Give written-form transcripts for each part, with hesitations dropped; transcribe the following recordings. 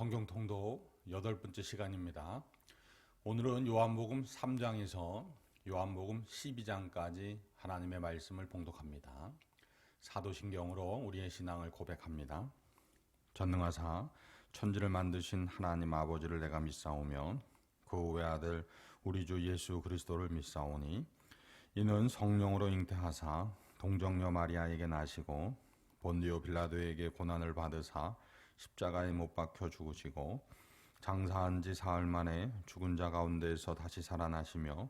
성경 통독 8번째 시간입니다. 오늘은 요한복음 3장에서 요한복음 12장까지 하나님의 말씀을 봉독합니다. 사도신경으로 우리의 신앙을 고백합니다. 전능하사 천지를 만드신 하나님 아버지를 내가 믿사오며 그 외아들 우리 주 예수 그리스도를 믿사오니 이는 성령으로 잉태하사 동정녀 마리아에게 나시고 본디오 빌라도에게 고난을 받으사 십자가에 못 박혀 죽으시고 장사한 지 사흘 만에 죽은 자 가운데에서 다시 살아나시며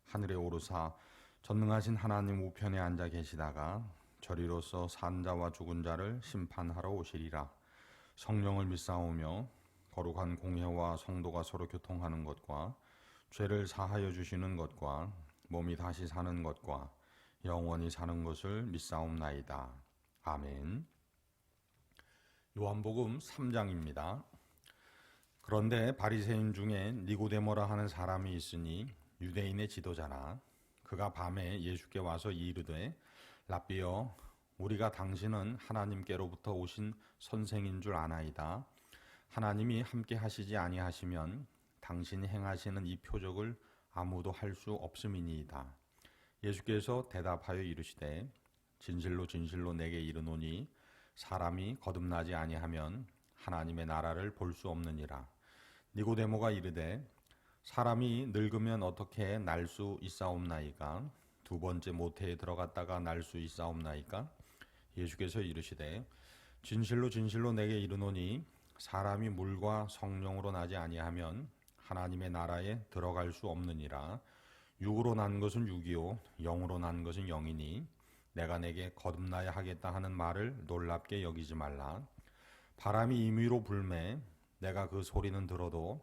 하늘에 오르사 전능하신 하나님 우편에 앉아 계시다가 저리로서 산 자와 죽은 자를 심판하러 오시리라. 성령을 믿사오며 거룩한 공회와 성도가 서로 교통하는 것과 죄를 사하여 주시는 것과 몸이 다시 사는 것과 영원히 사는 것을 믿사옵나이다. 아멘. 요한복음 3장입니다. 그런데 바리새인 중에 니고데모라 하는 사람이 있으니 유대인의 지도자라. 그가 밤에 예수께 와서 이르되 랍비여 우리가 당신은 하나님께로부터 오신 선생인 줄 아나이다. 하나님이 함께 하시지 아니하시면 당신이 행하시는 이 표적을 아무도 할 수 없음이니이다. 예수께서 대답하여 이르시되 진실로 진실로 내게 이르노니 사람이 거듭나지 아니하면 하나님의 나라를 볼 수 없느니라. 니고데모가 이르되 사람이 늙으면 어떻게 날 수 있사옵나이까? 두 번째 모태에 들어갔다가 날 수 있사옵나이까? 예수께서 이르시되 진실로 진실로 내게 이르노니 사람이 물과 성령으로 나지 아니하면 하나님의 나라에 들어갈 수 없느니라. 육으로 난 것은 육이요 영으로 난 것은 영이니 내가 내게 거듭나야 하겠다 하는 말을 놀랍게 여기지 말라. 바람이 임의로 불매 내가 그 소리는 들어도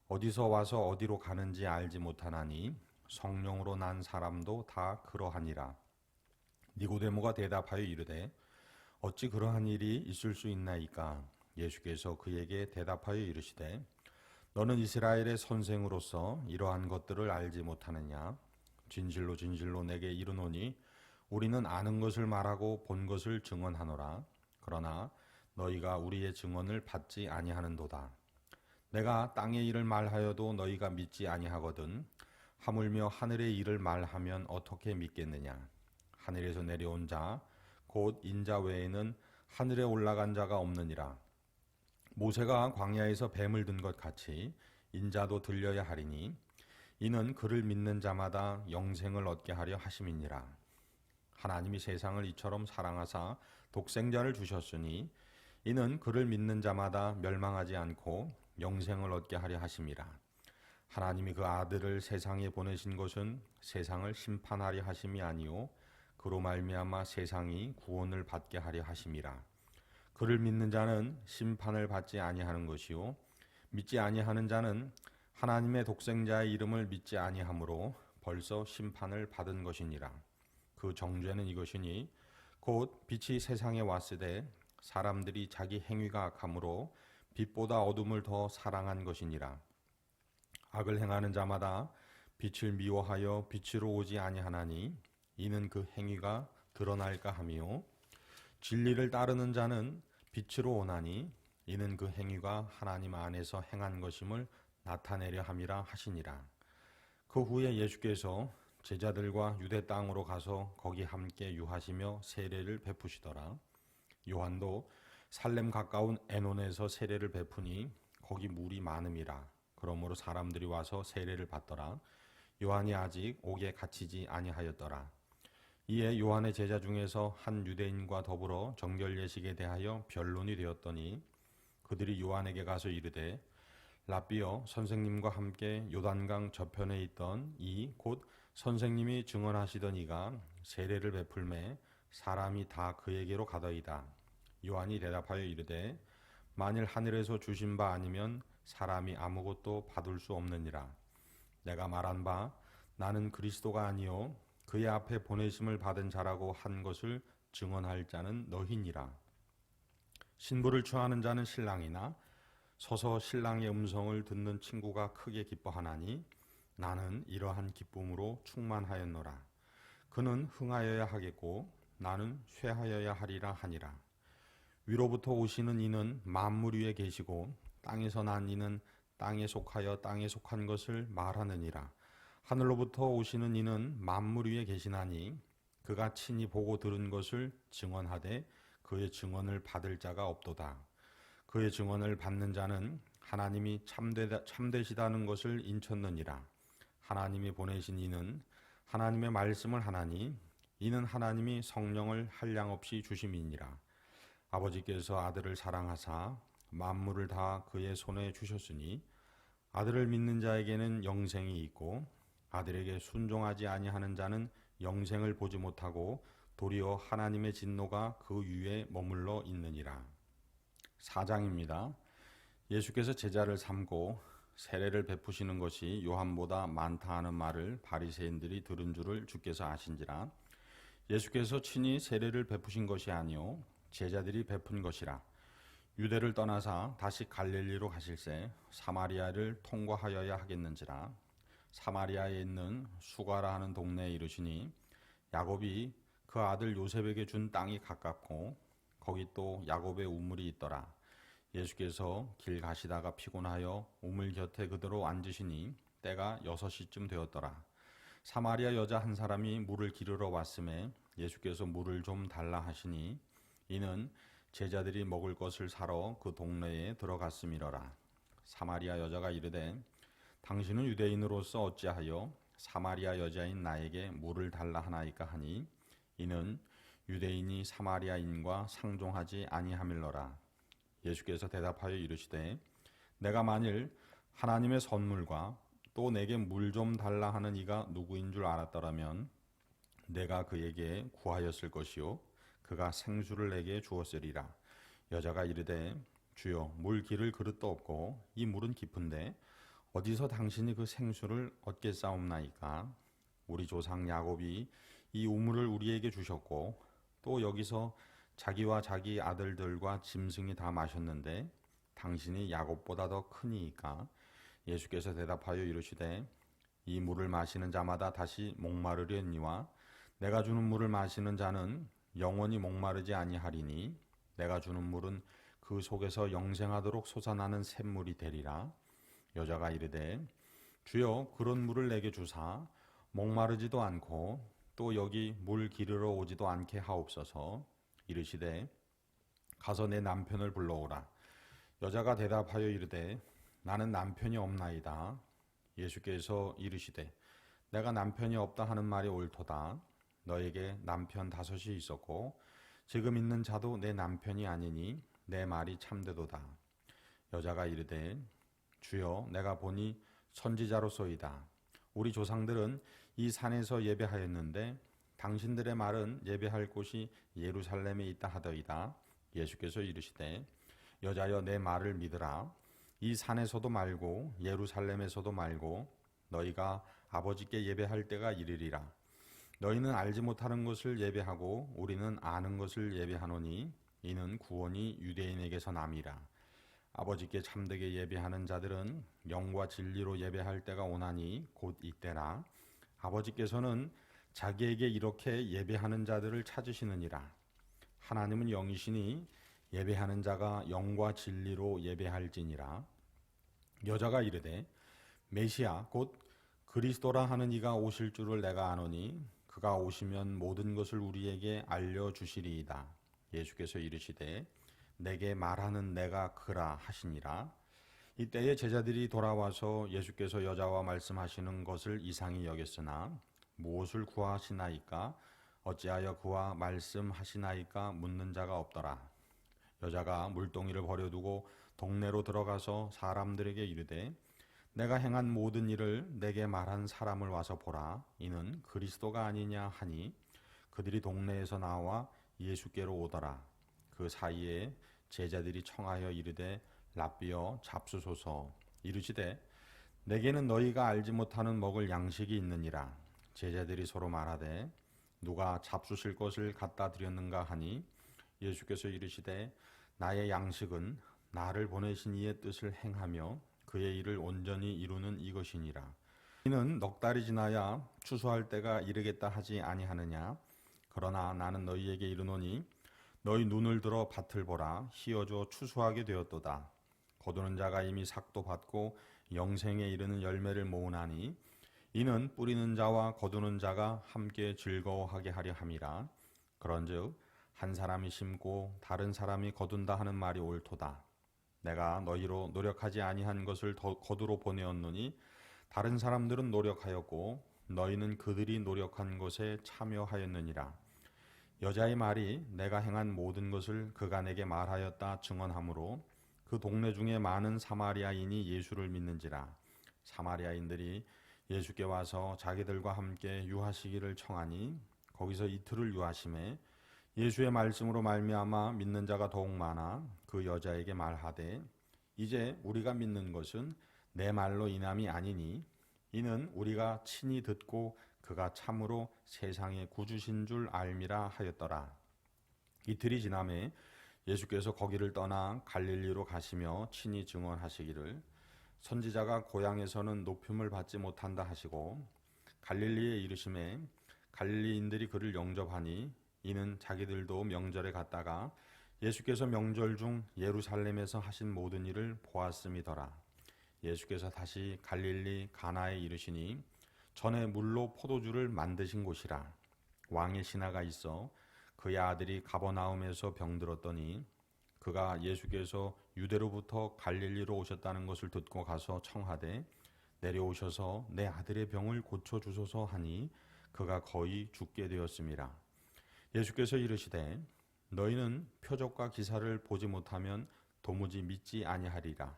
어디서 와서 어디로 가는지 알지 못하나니 성령으로 난 사람도 다 그러하니라. 니고데모가 대답하여 이르되 어찌 그러한 일이 있을 수 있나이까? 예수께서 그에게 대답하여 이르시되 너는 이스라엘의 선생으로서 이러한 것들을 알지 못하느냐? 진실로 진실로 내게 이르노니 우리는 아는 것을 말하고 본 것을 증언하노라. 그러나 너희가 우리의 증언을 받지 아니하는도다. 내가 땅의 일을 말하여도 너희가 믿지 아니하거든. 하물며 하늘의 일을 말하면 어떻게 믿겠느냐? 하늘에서 내려온 자 곧 인자 외에는 하늘에 올라간 자가 없느니라. 모세가 광야에서 뱀을 든 것 같이 인자도 들려야 하리니 이는 그를 믿는 자마다 영생을 얻게 하려 하심이니라. 하나님이 세상을 이처럼 사랑하사 독생자를 주셨으니 이는 그를 믿는 자마다 멸망하지 않고 영생을 얻게 하려 하심이라. 하나님이 그 아들을 세상에 보내신 것은 세상을 심판하려 하심이 아니요 그로 말미암아 세상이 구원을 받게 하려 하심이라. 그를 믿는 자는 심판을 받지 아니하는 것이요 믿지 아니하는 자는 하나님의 독생자의 이름을 믿지 아니하므로 벌써 심판을 받은 것이니라. 그 정죄는 이것이니 곧 빛이 세상에 왔으되 사람들이 자기 행위가 악함으로 빛보다 어둠을 더 사랑한 것이니라. 악을 행하는 자마다 빛을 미워하여 빛으로 오지 아니하나니 이는 그 행위가 드러날까 하며 진리를 따르는 자는 빛으로 오나니 이는 그 행위가 하나님 안에서 행한 것임을 나타내려 함이라 하시니라. 그 후에 예수께서 제자들과 유대 땅으로 가서 거기 함께 유하시며 세례를 베푸시더라. 요한도 살렘 가까운 에논에서 세례를 베푸니 거기 물이 많음이라. 그러므로 사람들이 와서 세례를 받더라. 요한이 아직 옥에 갇히지 아니하였더라. 이에 요한의 제자 중에서 한 유대인과 더불어 정결 예식에 대하여 변론이 되었더니 그들이 요한에게 가서 이르되 랍비여 선생님과 함께 요단강 저편에 있던 이 곧 선생님이 증언하시던 이가 세례를 베풀매 사람이 다 그에게로 가더이다. 요한이 대답하여 이르되 만일 하늘에서 주신 바 아니면 사람이 아무것도 받을 수 없느니라. 내가 말한 바 나는 그리스도가 아니요 그의 앞에 보내심을 받은 자라고 한 것을 증언할 자는 너희니라. 신부를 취하는 자는 신랑이나 서서 신랑의 음성을 듣는 친구가 크게 기뻐하나니 나는 이러한 기쁨으로 충만하였노라. 그는 흥하여야 하겠고 나는 쇠하여야 하리라 하니라. 위로부터 오시는 이는 만물 위에 계시고 땅에서 난 이는 땅에 속하여 땅에 속한 것을 말하느니라. 하늘로부터 오시는 이는 만물 위에 계시나니 그가 친히 보고 들은 것을 증언하되 그의 증언을 받을 자가 없도다. 그의 증언을 받는 자는 하나님이 참되시다는 것을 인쳤느니라. 하나님이 보내신 이는 하나님의 말씀을 하나니 이는 하나님이 성령을 한량없이 주심이니라. 아버지께서 아들을 사랑하사 만물을 다 그의 손에 주셨으니 아들을 믿는 자에게는 영생이 있고 아들에게 순종하지 아니하는 자는 영생을 보지 못하고 도리어 하나님의 진노가 그 위에 머물러 있느니라. 4장입니다. 예수께서 제자를 삼고 세례를 베푸시는 것이 요한보다 많다 하는 말을 바리새인들이 들은 줄을 주께서 아신지라. 예수께서 친히 세례를 베푸신 것이 아니요 제자들이 베푼 것이라. 유대를 떠나사 다시 갈릴리로 가실새 사마리아를 통과하여야 하겠는지라. 사마리아에 있는 수가라 하는 동네에 이르시니 야곱이 그 아들 요셉에게 준 땅이 가깝고 거기 또 야곱의 우물이 있더라. 예수께서 길 가시다가 피곤하여 우물 곁에 그대로 앉으시니 때가 6시쯤 되었더라. 사마리아 여자 한 사람이 물을 기르러 왔음에 예수께서 물을 좀 달라 하시니 이는 제자들이 먹을 것을 사러 그 동네에 들어갔음이러라. 사마리아 여자가 이르되 당신은 유대인으로서 어찌하여 사마리아 여자인 나에게 물을 달라 하나이까 하니 이는 유대인이 사마리아인과 상종하지 아니함일러라. 예수께서 대답하여 이르시되 내가 만일 하나님의 선물과 또 내게 물 좀 달라 하는 이가 누구인 줄 알았더라면 내가 그에게 구하였을 것이요 그가 생수를 내게 주었으리라. 여자가 이르되 주여 물 기를 그릇도 없고 이 물은 깊은데 어디서 당신이 그 생수를 얻겠사옵나이까. 우리 조상 야곱이 이 우물을 우리에게 주셨고 또 여기서 자기와 자기 아들들과 짐승이 다 마셨는데 당신이 야곱보다 더 크니이까. 예수께서 대답하여 이르시되 이 물을 마시는 자마다 다시 목마르려니와 내가 주는 물을 마시는 자는 영원히 목마르지 아니하리니 내가 주는 물은 그 속에서 영생하도록 솟아나는 샘물이 되리라. 여자가 이르되 주여 그런 물을 내게 주사 목마르지도 않고 또 여기 물 기르러 오지도 않게 하옵소서. 이르시되 가서 내 남편을 불러오라. 여자가 대답하여 이르되 나는 남편이 없나이다. 예수께서 이르시되 내가 남편이 없다 하는 말이 옳도다. 너에게 남편 5이 있었고 지금 있는 자도 내 남편이 아니니 내 말이 참되도다. 여자가 이르되 주여 내가 보니 선지자로소이다. 우리 조상들은 이 산에서 예배하였는데 당신들의 말은 예배할 곳이 예루살렘에 있다 하더이다. 예수께서 이르시되 여자여 내 말을 믿으라. 이 산에서도 말고 예루살렘에서도 말고 너희가 아버지께 예배할 때가 이르리라. 너희는 알지 못하는 것을 예배하고 우리는 아는 것을 예배하노니 이는 구원이 유대인에게서 남이라. 아버지께 참되게 예배하는 자들은 영과 진리로 예배할 때가 오나니 곧 이때라. 아버지께서는 자기에게 이렇게 예배하는 자들을 찾으시느니라. 하나님은 영이시니 예배하는 자가 영과 진리로 예배할지니라. 여자가 이르되 메시아 곧 그리스도라 하는 이가 오실 줄을 내가 아노니 그가 오시면 모든 것을 우리에게 알려주시리이다. 예수께서 이르시되 내게 말하는 내가 그라 하시니라. 이때에 제자들이 돌아와서 예수께서 여자와 말씀하시는 것을 이상히 여겼으나 무엇을 구하시나이까 어찌하여 그와 말씀하시나이까 묻는 자가 없더라. 여자가 물동이를 버려두고 동네로 들어가서 사람들에게 이르되 내가 행한 모든 일을 내게 말한 사람을 와서 보라. 이는 그리스도가 아니냐 하니 그들이 동네에서 나와 예수께로 오더라. 그 사이에 제자들이 청하여 이르되 랍비여 잡수소서. 이르시되 내게는 너희가 알지 못하는 먹을 양식이 있느니라. 제자들이 서로 말하되 누가 잡수실 것을 갖다 드렸는가 하니 예수께서 이르시되 나의 양식은 나를 보내신 이의 뜻을 행하며 그의 일을 온전히 이루는 이것이니라. 이는 넉 달이 지나야 추수할 때가 이르겠다 하지 아니하느냐. 그러나 나는 너희에게 이르노니 너희 눈을 들어 밭을 보라. 희어져 추수하게 되었도다. 거두는 자가 이미 삭도 받고 영생에 이르는 열매를 모으나니 이는 뿌리는 자와 거두는 자가 함께 즐거워하게 하려 함이라. 그런즉 한 사람이 심고 다른 사람이 거둔다 하는 말이 옳도다. 내가 너희로 노력하지 아니한 것을 거두러 보내었노니 다른 사람들은 노력하였고 너희는 그들이 노력한 것에 참여하였느니라. 여자의 말이 내가 행한 모든 것을 그가 내게 말하였다 증언하므로 그 동네 중에 많은 사마리아인이 예수를 믿는지라. 사마리아인들이 예수께 와서 자기들과 함께 유하시기를 청하니 거기서 이틀을 유하심에 예수의 말씀으로 말미암아 믿는 자가 더욱 많아 그 여자에게 말하되 이제 우리가 믿는 것은 내 말로 인함이 아니니 이는 우리가 친히 듣고 그가 참으로 세상의 구주신 줄 알미라 하였더라. 이틀이 지남에 예수께서 거기를 떠나 갈릴리로 가시며 친히 증언하시기를 선지자가 고향에서는 높임을 받지 못한다 하시고 갈릴리에 이르심에 갈릴리인들이 그를 영접하니 이는 자기들도 명절에 갔다가 예수께서 명절 중 예루살렘에서 하신 모든 일을 보았음이더라. 예수께서 다시 갈릴리 가나에 이르시니 전에 물로 포도주를 만드신 곳이라. 왕의 신하가 있어 그의 아들이 가버나움에서 병들었더니 그가 예수께서 유대로부터 갈릴리로 오셨다는 것을 듣고 가서 청하되 내려오셔서 내 아들의 병을 고쳐주소서 하니 그가 거의 죽게 되었음이라. 예수께서 이르시되 너희는 표적과 기사를 보지 못하면 도무지 믿지 아니하리라.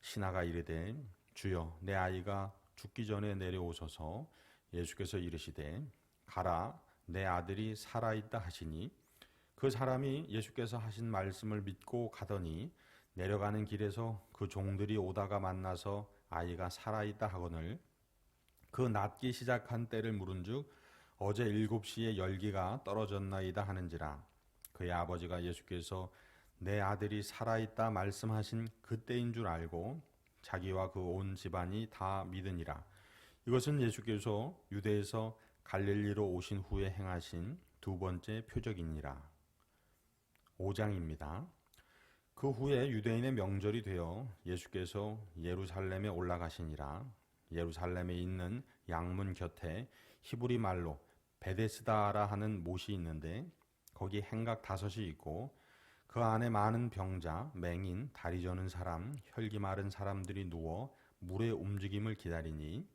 신하가 이르되 주여 내 아이가 죽기 전에 내려오소서. 예수께서 이르시되 가라 내 아들이 살아있다 하시니 그 사람이 예수께서 하신 말씀을 믿고 가더니 내려가는 길에서 그 종들이 오다가 만나서 아이가 살아있다 하거늘 그 낫기 시작한 때를 물은즉 어제 7시에 열기가 떨어졌나이다 하는지라. 그의 아버지가 예수께서 내 아들이 살아있다 말씀하신 그때인 줄 알고 자기와 그 온 집안이 다 믿으니라. 이것은 예수께서 유대에서 갈릴리로 오신 후에 행하신 두 번째 표적이니라. 5장입니다. 그 후에 유대인의 명절이 되어 예수께서 예루살렘에 올라가시니라. 예루살렘에 있는 양문 곁에 히브리 말로 베데스다라 하는 못이 있는데 거기 행각 5이 있고 그 안에 많은 병자, 맹인, 다리 저는 사람, 혈기 마른 사람들이 누워 물의 움직임을 기다리니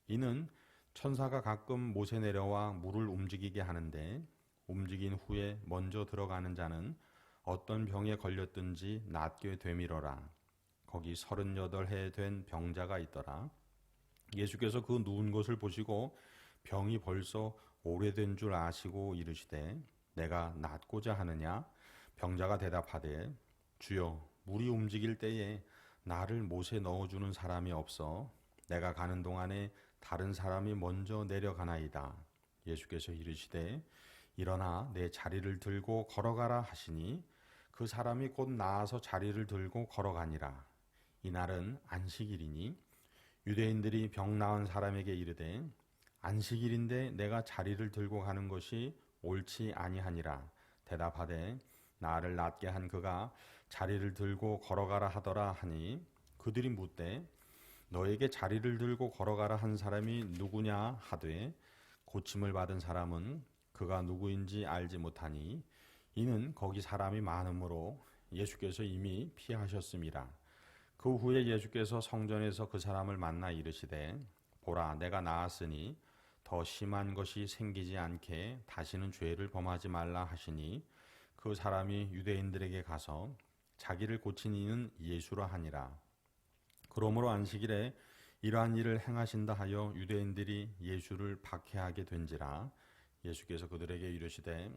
이는 천사가 가끔 못에 내려와 물을 움직이게 하는데 움직인 후에 먼저 들어가는 자는 어떤 병에 걸렸든지 낫게 되밀어라. 거기 38해 된 병자가 있더라. 예수께서 그 누운 것을 보시고 병이 벌써 오래된 줄 아시고 이르시되 내가 낫고자 하느냐? 병자가 대답하되 주여 물이 움직일 때에 나를 못에 넣어주는 사람이 없어 내가 가는 동안에 다른 사람이 먼저 내려가나이다. 예수께서 이르시되 일어나 내 자리를 들고 걸어가라 하시니 그 사람이 곧 나아서 자리를 들고 걸어가니라. 이날은 안식일이니 유대인들이 병 나은 사람에게 이르되 안식일인데 내가 자리를 들고 가는 것이 옳지 아니하니라. 대답하되 나를 낫게 한 그가 자리를 들고 걸어가라 하더라 하니 그들이 묻되 너에게 자리를 들고 걸어가라 한 사람이 누구냐 하되 고침을 받은 사람은 그가 누구인지 알지 못하니 이는 거기 사람이 많으므로 예수께서 이미 피하셨음이라. 그 후에 예수께서 성전에서 그 사람을 만나 이르시되 보라 내가 나았으니 더 심한 것이 생기지 않게 다시는 죄를 범하지 말라 하시니 그 사람이 유대인들에게 가서 자기를 고친 이는 예수라 하니라. 그러므로 안식일에 이러한 일을 행하신다 하여 유대인들이 예수를 박해하게 된지라. 예수께서 그들에게 이르시되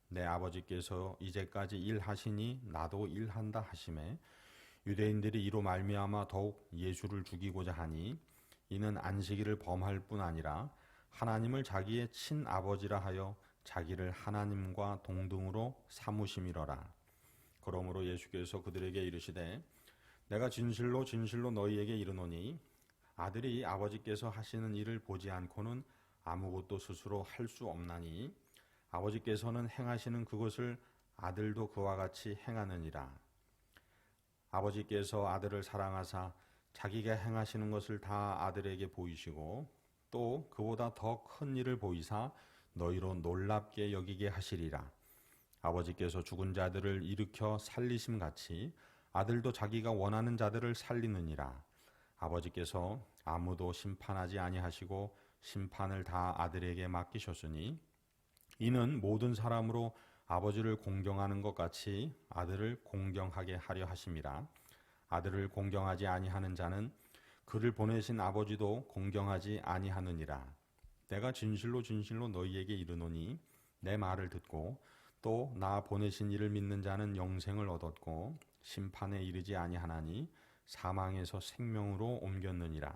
내 아버지께서 이제까지 일하시니 나도 일한다 하시매 유대인들이 이로 말미암아 더욱 예수를 죽이고자 하니 이는 안식일을 범할 뿐 아니라 하나님을 자기의 친아버지라 하여 자기를 하나님과 동등으로 삼으심이러라. 그러므로 예수께서 그들에게 이르시되 내가 진실로 진실로 너희에게 이르노니 아들이 아버지께서 하시는 일을 보지 않고는 아무것도 스스로 할 수 없나니 아버지께서는 행하시는 그것을 아들도 그와 같이 행하느니라. 아버지께서 아들을 사랑하사 자기가 행하시는 것을 다 아들에게 보이시고 또 그보다 더 큰 일을 보이사 너희로 놀랍게 여기게 하시리라. 아버지께서 죽은 자들을 일으켜 살리심 같이 아들도 자기가 원하는 자들을 살리느니라. 아버지께서 아무도 심판하지 아니하시고 심판을 다 아들에게 맡기셨으니 이는 모든 사람으로 아버지를 공경하는 것 같이 아들을 공경하게 하려 하심이라. 아들을 공경하지 아니하는 자는 그를 보내신 아버지도 공경하지 아니하느니라. 내가 진실로 진실로 너희에게 이르노니 내 말을 듣고 또 나 보내신 이를 믿는 자는 영생을 얻었고 심판에 이르지 아니하나니 사망에서 생명으로 옮겼느니라.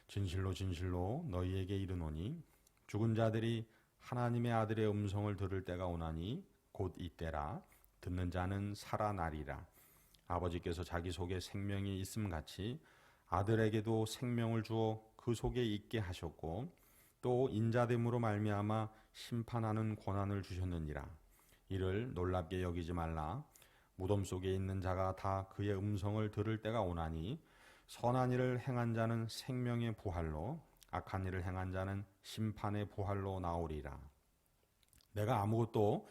진실로 진실로 너희에게 이르노니 죽은 자들이 하나님의 아들의 음성을 들을 때가 오나니 곧 이때라. 듣는 자는 살아나리라. 아버지께서 자기 속에 생명이 있음 같이 아들에게도 생명을 주어 그 속에 있게 하셨고 또 인자됨으로 말미암아 심판하는 권한을 주셨느니라. 이를 놀랍게 여기지 말라. 무덤 속에 있는 자가 다 그의 음성을 들을 때가 오나니 선한 일을 행한 자는 생명의 부활로 악한 일을 행한 자는 심판의 부활로 나오리라. 내가 아무것도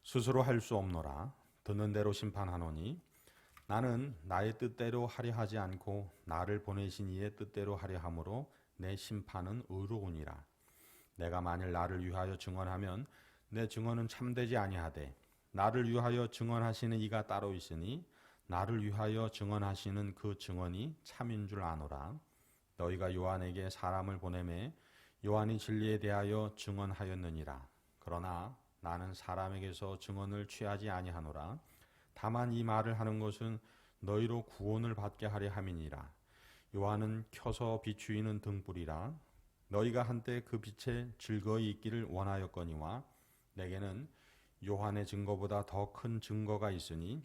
스스로 할 수 없노라. 듣는 대로 심판하노니 나는 나의 뜻대로 하려 하지 않고 나를 보내신 이의 뜻대로 하려 함으로 내 심판은 의로우니라. 내가 만일 나를 위하여 증언하면 내 증언은 참되지 아니하되 나를 위하여 증언하시는 이가 따로 있으니 나를 위하여 증언하시는 그 증언이 참인 줄 아노라. 너희가 요한에게 사람을 보내매 요한이 진리에 대하여 증언하였느니라. 그러나 나는 사람에게서 증언을 취하지 아니하노라. 다만 이 말을 하는 것은 너희로 구원을 받게 하려 함이니라. 요한은 켜서 비추이는 등불이라. 너희가 한때 그 빛에 즐거이 있기를 원하였거니와 내게는 요한의 증거보다 더 큰 증거가 있으니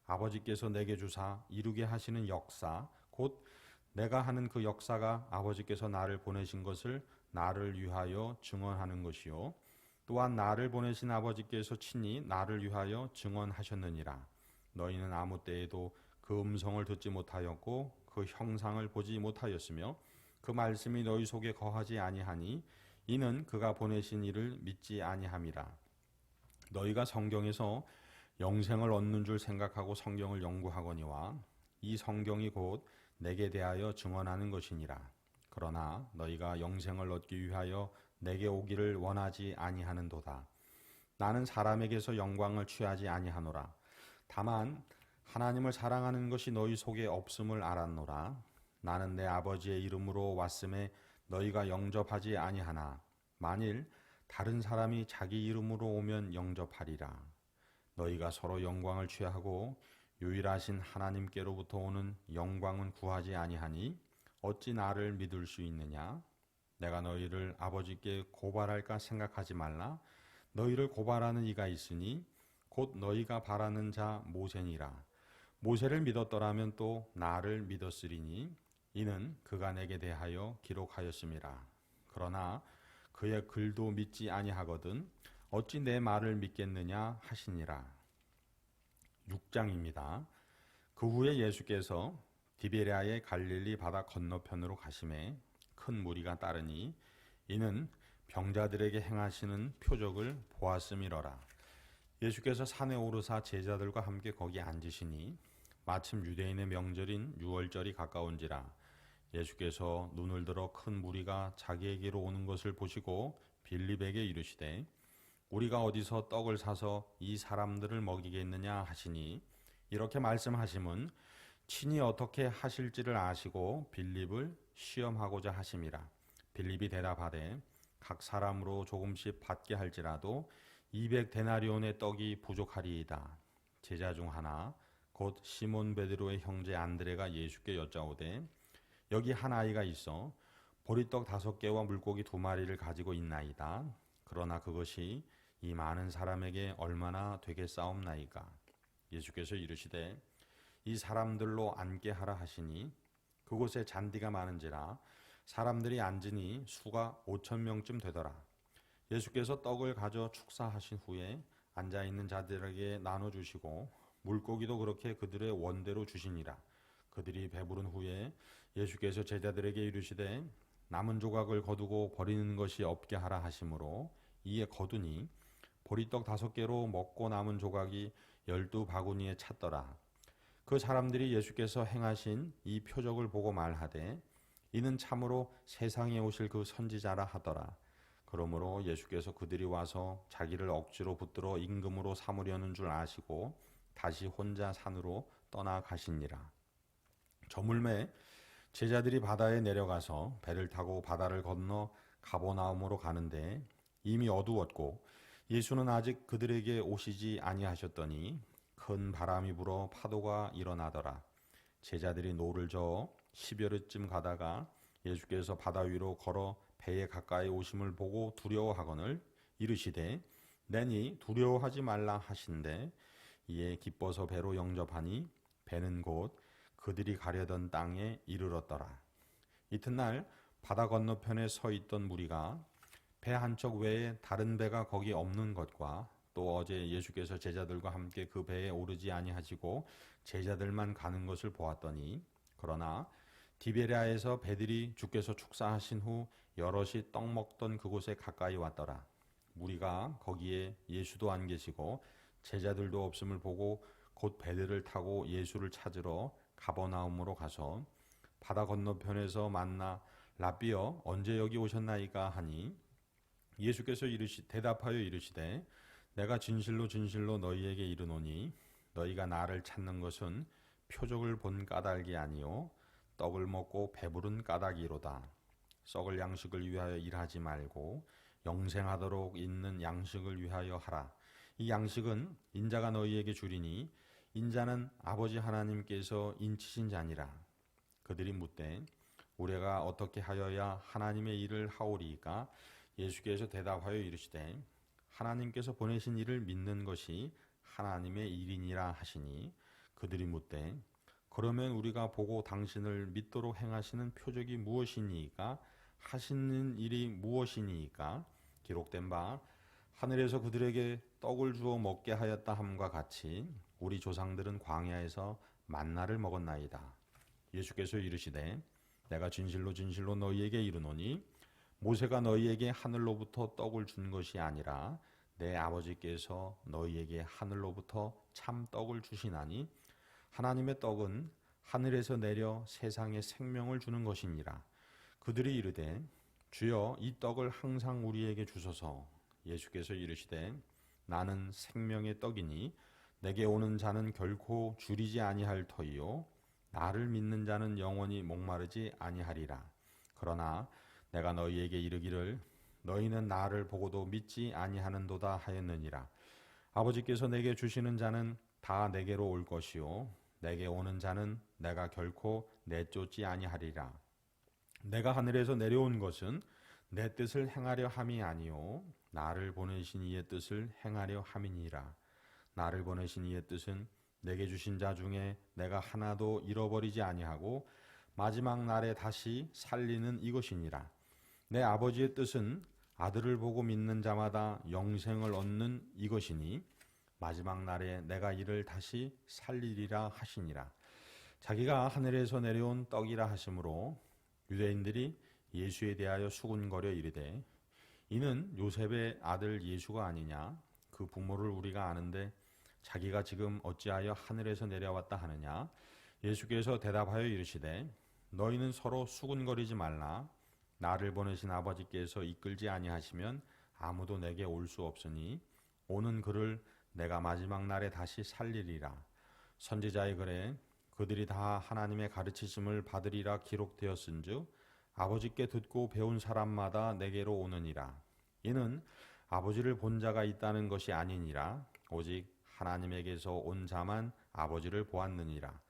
아버지께서 내게 주사 이루게 하시는 역사 곧 내가 하는 그 역사가 아버지께서 나를 보내신 것을 나를 위하여 증언하는 것이요 또한 나를 보내신 아버지께서 친히 나를 위하여 증언하셨느니라. 너희는 아무 때에도 그 음성을 듣지 못하였고 그 형상을 보지 못하였으며 그 말씀이 너희 속에 거하지 아니하니 이는 그가 보내신 이를 믿지 아니함이라. 너희가 성경에서 영생을 얻는 줄 생각하고 성경을 연구하거니와 이 성경이 곧 내게 대하여 증언하는 것이니라. 그러나 너희가 영생을 얻기 위하여 내게 오기를 원하지 아니하는도다. 나는 사람에게서 영광을 취하지 아니하노라. 다만 하나님을 사랑하는 것이 너희 속에 없음을 알았노라. 나는 내 아버지의 이름으로 왔음에 너희가 영접하지 아니하나 만일 다른 사람이 자기 이름으로 오면 영접하리라. 너희가 서로 영광을 취하고 유일하신 하나님께로부터 오는 영광은 구하지 아니하니 어찌 나를 믿을 수 있느냐? 내가 너희를 아버지께 고발할까 생각하지 말라. 너희를 고발하는 이가 있으니 곧 너희가 바라는 자 모세니라. 모세를 믿었더라면 또 나를 믿었으리니 이는 그가 내게 대하여 기록하였음이라. 그러나 그의 글도 믿지 아니하거든 어찌 내 말을 믿겠느냐 하시니라. 6장입니다. 그 후에 예수께서 디베랴의 갈릴리 바다 건너편으로 가심에 큰 무리가 따르니 이는 병자들에게 행하시는 표적을 보았음이러라. 예수께서 산에 오르사 제자들과 함께 거기 앉으시니 마침 유대인의 명절인 유월절이 가까운지라. 예수께서 눈을 들어 큰 무리가 자기에게로 오는 것을 보시고 빌립에게 이르시되 우리가 어디서 떡을 사서 이 사람들을 먹이겠느냐 하시니 이렇게 말씀하심은 친히 어떻게 하실지를 아시고 빌립을 시험하고자 하심이라. 빌립이 대답하되 각 사람으로 조금씩 받게 할지라도 200데나리온의 떡이 부족하리이다. 제자 중 하나 곧 시몬 베드로의 형제 안드레가 예수께 여짜오되 여기 한 아이가 있어 보리떡 5개와 물고기 2마리를 가지고 있나이다. 그러나 그것이 이 많은 사람에게 얼마나 되겠사옵나이까. 예수께서 이르시되 이 사람들로 앉게 하라 하시니 그곳에 잔디가 많은지라 사람들이 앉으니 수가 5,000명쯤 되더라. 예수께서 떡을 가져 축사하신 후에 앉아있는 자들에게 나눠주시고 물고기도 그렇게 그들의 원대로 주시니라. 그들이 배부른 후에 예수께서 제자들에게 이르시되 남은 조각을 거두고 버리는 것이 없게 하라 하심으로 이에 거두니 보리떡 5개로 먹고 남은 조각이 12바구니에 찼더라. 그 사람들이 예수께서 행하신 이 표적을 보고 말하되 이는 참으로 세상에 오실 그 선지자라 하더라. 그러므로 예수께서 그들이 와서 자기를 억지로 붙들어 임금으로 삼으려는 줄 아시고 다시 혼자 산으로 떠나가시니라. 저물매 제자들이 바다에 내려가서 배를 타고 바다를 건너 가버나움으로 가는데 이미 어두웠고 예수는 아직 그들에게 오시지 아니하셨더니 큰 바람이 불어 파도가 일어나더라. 제자들이 노를 저어 10여리쯤 가다가 예수께서 바다 위로 걸어 배에 가까이 오심을 보고 두려워하거늘 이르시되 내니 두려워하지 말라 하신대 이에 기뻐서 배로 영접하니 배는 곧 그들이 가려던 땅에 이르렀더라. 이튿날 바다 건너편에 서 있던 무리가 배 한 척 외에 다른 배가 거기 없는 것과 또 어제 예수께서 제자들과 함께 그 배에 오르지 아니하시고 제자들만 가는 것을 보았더니 그러나 디베랴에서 배들이 주께서 축사하신 후 여럿이 떡 먹던 그곳에 가까이 왔더라. 무리가 거기에 예수도 안 계시고 제자들도 없음을 보고 곧 배들을 타고 예수를 찾으러 가버나움으로 가서 바다 건너편에서 만나 라삐어 언제 여기 오셨나이까 하니 예수께서 대답하여 이르시되 내가 진실로 진실로 너희에게 이르노니 너희가 나를 찾는 것은 표적을 본 까닭이 아니요 떡을 먹고 배부른 까닭이로다. 썩을 양식을 위하여 일하지 말고 영생하도록 있는 양식을 위하여 하라. 이 양식은 인자가 너희에게 주리니 인자는 아버지 하나님께서 인치신 자니라. 그들이 묻되 우리가 어떻게 하여야 하나님의 일을 하오리이까? 예수께서 대답하여 이르시되 하나님께서 보내신 이를 믿는 것이 하나님의 일이니라 하시니 그들이 묻되 그러면 우리가 보고 당신을 믿도록 행하시는 표적이 무엇이니이까? 하시는 일이 무엇이니이까? 기록된 바 하늘에서 그들에게 떡을 주어 먹게 하였다 함과 같이 우리 조상들은 광야에서 만나를 먹었나이다. 예수께서 이르시되 내가 진실로 진실로 너희에게 이르노니 모세가 너희에게 하늘로부터 떡을 준 것이 아니라 내 아버지께서 너희에게 하늘로부터 참 떡을 주시나니 하나님의 떡은 하늘에서 내려 세상에 생명을 주는 것이니라. 그들이 이르되 주여 이 떡을 항상 우리에게 주소서. 예수께서 이르시되 나는 생명의 떡이니 내게 오는 자는 결코 줄이지 아니할 터이요 나를 믿는 자는 영원히 목마르지 아니하리라. 그러나 내가 너희에게 이르기를 너희는 나를 보고도 믿지 아니하는도다 하였느니라. 아버지께서 내게 주시는 자는 다 내게로 올 것이요 내게 오는 자는 내가 결코 내쫓지 아니하리라. 내가 하늘에서 내려온 것은 내 뜻을 행하려 함이 아니요 나를 보내신 이의 뜻을 행하려 함이니라. 나를 보내신 이의 뜻은 내게 주신 자 중에 내가 하나도 잃어버리지 아니하고 마지막 날에 다시 살리는 이것이니라. 내 아버지의 뜻은 아들을 보고 믿는 자마다 영생을 얻는 이것이니 마지막 날에 내가 이를 다시 살리리라 하시니라. 자기가 하늘에서 내려온 떡이라 하심으로 유대인들이 예수에 대하여 수군거려 이르되 이는 요셉의 아들 예수가 아니냐? 그 부모를 우리가 아는데 자기가 지금 어찌하여 하늘에서 내려왔다 하느냐? 예수께서 대답하여 이르시되 너희는 서로 수군거리지 말라. 나를 보내신 아버지께서 이끌지 아니하시면 아무도 내게 올 수 없으니 오는 그를 내가 마지막 날에 다시 살리리라. 선지자의 글에 그들이 다 하나님의 가르치심을 받으리라 기록되었은즉 아버지께 듣고 배운 사람마다 내게로 오느니라. 이는 아버지를 본 자가 있다는 것이 아니니라. 오직 하나님에게서 온 자만 아버지를 보았느니라.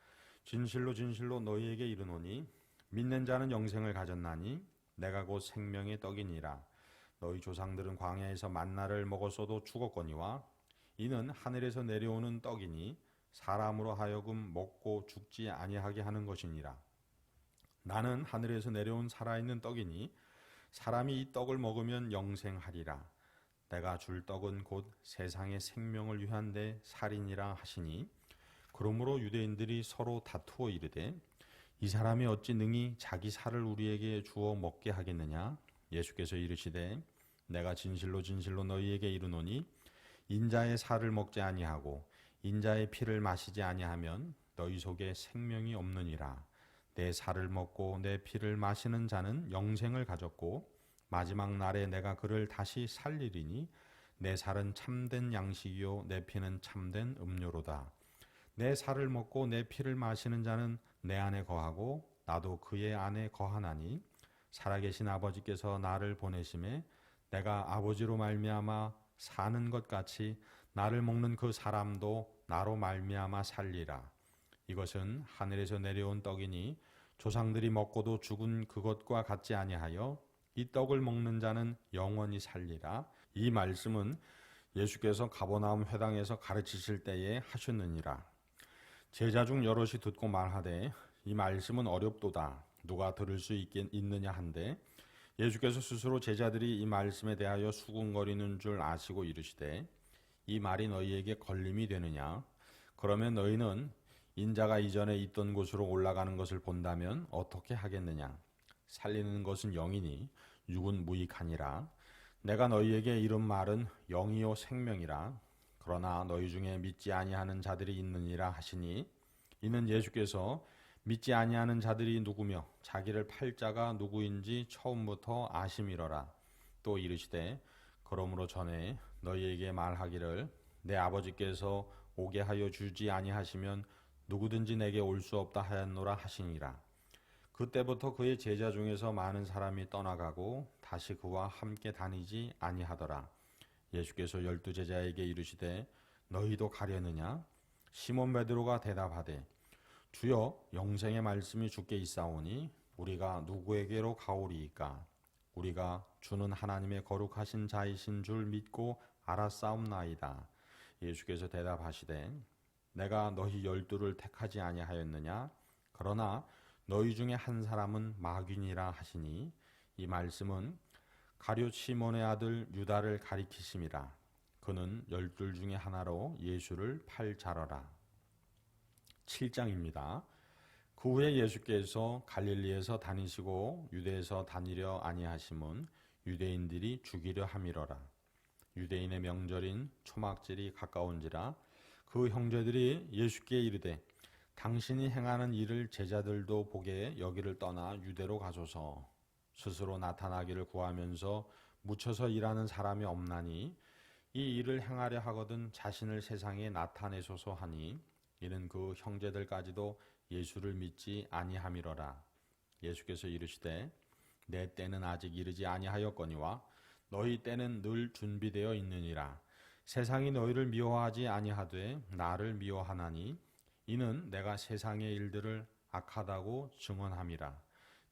진실로 진실로 너희에게 이르노니 믿는 자는 영생을 가졌나니 내가 곧 생명의 떡이니라. 너희 조상들은 광야에서 만나를 먹었어도 죽었거니와 이는 하늘에서 내려오는 떡이니 사람으로 하여금 먹고 죽지 아니하게 하는 것이니라. 나는 하늘에서 내려온 살아있는 떡이니 사람이 이 떡을 먹으면 영생하리라. 내가 줄 떡은 곧 세상의 생명을 위한 데 살이니라 하시니 그러므로 유대인들이 서로 다투어 이르되 이 사람이 어찌 능히 자기 살을 우리에게 주어 먹게 하겠느냐. 예수께서 이르시되 내가 진실로 진실로 너희에게 이르노니 인자의 살을 먹지 아니하고 인자의 피를 마시지 아니하면 너희 속에 생명이 없느니라. 내 살을 먹고 내 피를 마시는 자는 영생을 가졌고 마지막 날에 내가 그를 다시 살리리니 내 살은 참된 양식이요 내 피는 참된 음료로다. 내 살을 먹고 내 피를 마시는 자는 내 안에 거하고 나도 그의 안에 거하나니 살아계신 아버지께서 나를 보내심에 내가 아버지로 말미암아 사는 것 같이 나를 먹는 그 사람도 나로 말미암아 살리라. 이것은 하늘에서 내려온 떡이니 조상들이 먹고도 죽은 그것과 같지 아니하여 이 떡을 먹는 자는 영원히 살리라. 이 말씀은 예수께서 가버나움 회당에서 가르치실 때에 하셨느니라. 제자 중 여럿이 듣고 말하되 이 말씀은 어렵도다. 누가 들을 수 있느냐 한데 예수께서 스스로 제자들이 이 말씀에 대하여 수군거리는 줄 아시고 이르시되 이 말이 너희에게 걸림이 되느냐. 그러면 너희는 인자가 이전에 있던 곳으로 올라가는 것을 본다면 어떻게 하겠느냐. 살리는 것은 영이니 육은 무익하니라. 내가 너희에게 이른 말은 영이요 생명이라. 그러나 너희 중에 믿지 아니하는 자들이 있느니라 하시니 이는 예수께서 믿지 아니하는 자들이 누구며 자기를 팔 자가 누구인지 처음부터 아심이러라. 또 이르시되 그러므로 전에 너희에게 말하기를 내 아버지께서 오게 하여 주지 아니하시면 누구든지 내게 올 수 없다 하였노라 하시니라. 그때부터 그의 제자 중에서 많은 사람이 떠나가고 다시 그와 함께 다니지 아니하더라. 예수께서 12 제자에게 이르시되 너희도 가려느냐. 시몬 베드로가 대답하되 주여 영생의 말씀이 주께 있사오니 우리가 누구에게로 가오리이까. 우리가 주는 하나님의 거룩하신 자이신 줄 믿고 알았사옵나이다. 예수께서 대답하시되 내가 너희 12를 택하지 아니하였느냐. 그러나 너희 중에 한 사람은 마귀니라 하시니 이 말씀은 가룟 시몬의 아들 유다를 가리키심이라. 그는 12 중에 하나로 예수를 팔 자러라. 7장입니다. 그 후에 예수께서 갈릴리에서 다니시고 유대에서 다니려 아니하심은 유대인들이 죽이려 함이러라. 유대인의 명절인 초막절이 가까운지라 그 형제들이 예수께 이르되 당신이 행하는 일을 제자들도 보게 여기를 떠나 유대로 가소서. 스스로 나타나기를 구하면서 묻혀서 일하는 사람이 없나니 이 일을 행하려 하거든 자신을 세상에 나타내소서 하니 이는 그 형제들까지도 예수를 믿지 아니함이러라. 예수께서 이르시되 내 때는 아직 이르지 아니하였거니와 너희 때는 늘 준비되어 있느니라. 세상이 너희를 미워하지 아니하되 나를 미워하나니 이는 내가 세상의 일들을 악하다고 증언함이라.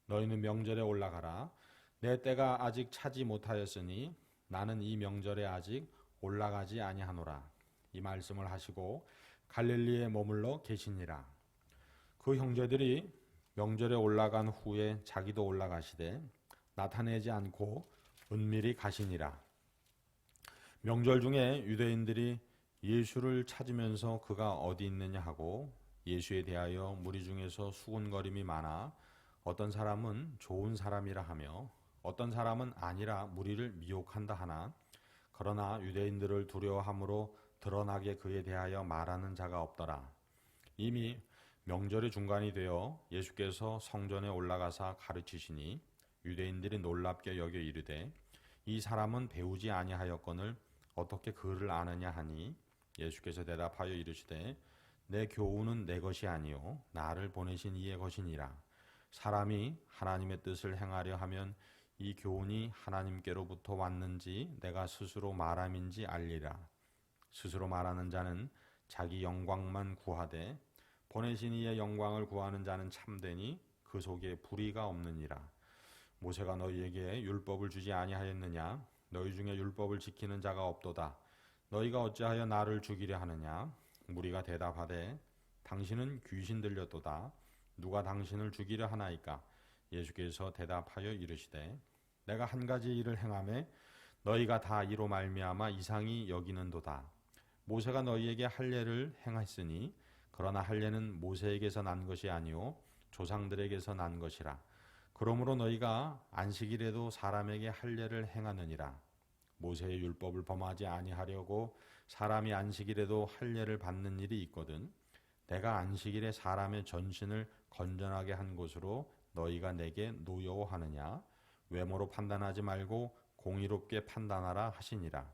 너희는 명절에 올라가라. 내 때가 아직 차지 못하였으니 나는 이 명절에 아직 올라가지 아니하노라. 이 말씀을 하시고 갈릴리에 머물러 계시니라. 그 형제들이 명절에 올라간 후에 자기도 올라가시되 나타내지 않고 은밀히 가시니라. 명절 중에 유대인들이 예수를 찾으면서 그가 어디 있느냐 하고 예수에 대하여 무리 중에서 수군거림이 많아 어떤 사람은 좋은 사람이라 하며 어떤 사람은 아니라 무리를 미혹한다 하나 그러나 유대인들을 두려워함으로 드러나게 그에 대하여 말하는 자가 없더라. 이미 명절의 중간이 되어 예수께서 성전에 올라가사 가르치시니 유대인들이 놀랍게 여겨 이르되 이 사람은 배우지 아니하였거늘 어떻게 그를 아느냐 하니 예수께서 대답하여 이르시되 내 교훈은 내 것이 아니요 나를 보내신 이의 것이니라. 사람이 하나님의 뜻을 행하려 하면 이 교훈이 하나님께로부터 왔는지 내가 스스로 말함인지 알리라. 스스로 말하는 자는 자기 영광만 구하되 보내신 이의 영광을 구하는 자는 참되니 그 속에 불의가 없느니라. 모세가 너희에게 율법을 주지 아니하였느냐. 너희 중에 율법을 지키는 자가 없도다. 너희가 어찌하여 나를 죽이려 하느냐. 무리가 대답하되 당신은 귀신 들렸도다. 누가 당신을 죽이려 하나이까. 예수께서 대답하여 이르시되 내가 한 가지 일을 행하매 너희가 다 이로 말미암아 이상히 여기는도다. 모세가 너희에게 할례를 행했으니 그러나 할례는 모세에게서 난 것이 아니요 조상들에게서 난 것이라. 그러므로 너희가 안식일에도 사람에게 할례를 행하느니라. 모세의 율법을 범하지 아니하려고 사람이 안식일에도 할례를 받는 일이 있거든. 내가 안식일에 사람의 전신을 건전하게 한 것으로 너희가 내게 노여워하느냐? 외모로 판단하지 말고 공의롭게 판단하라 하시니라.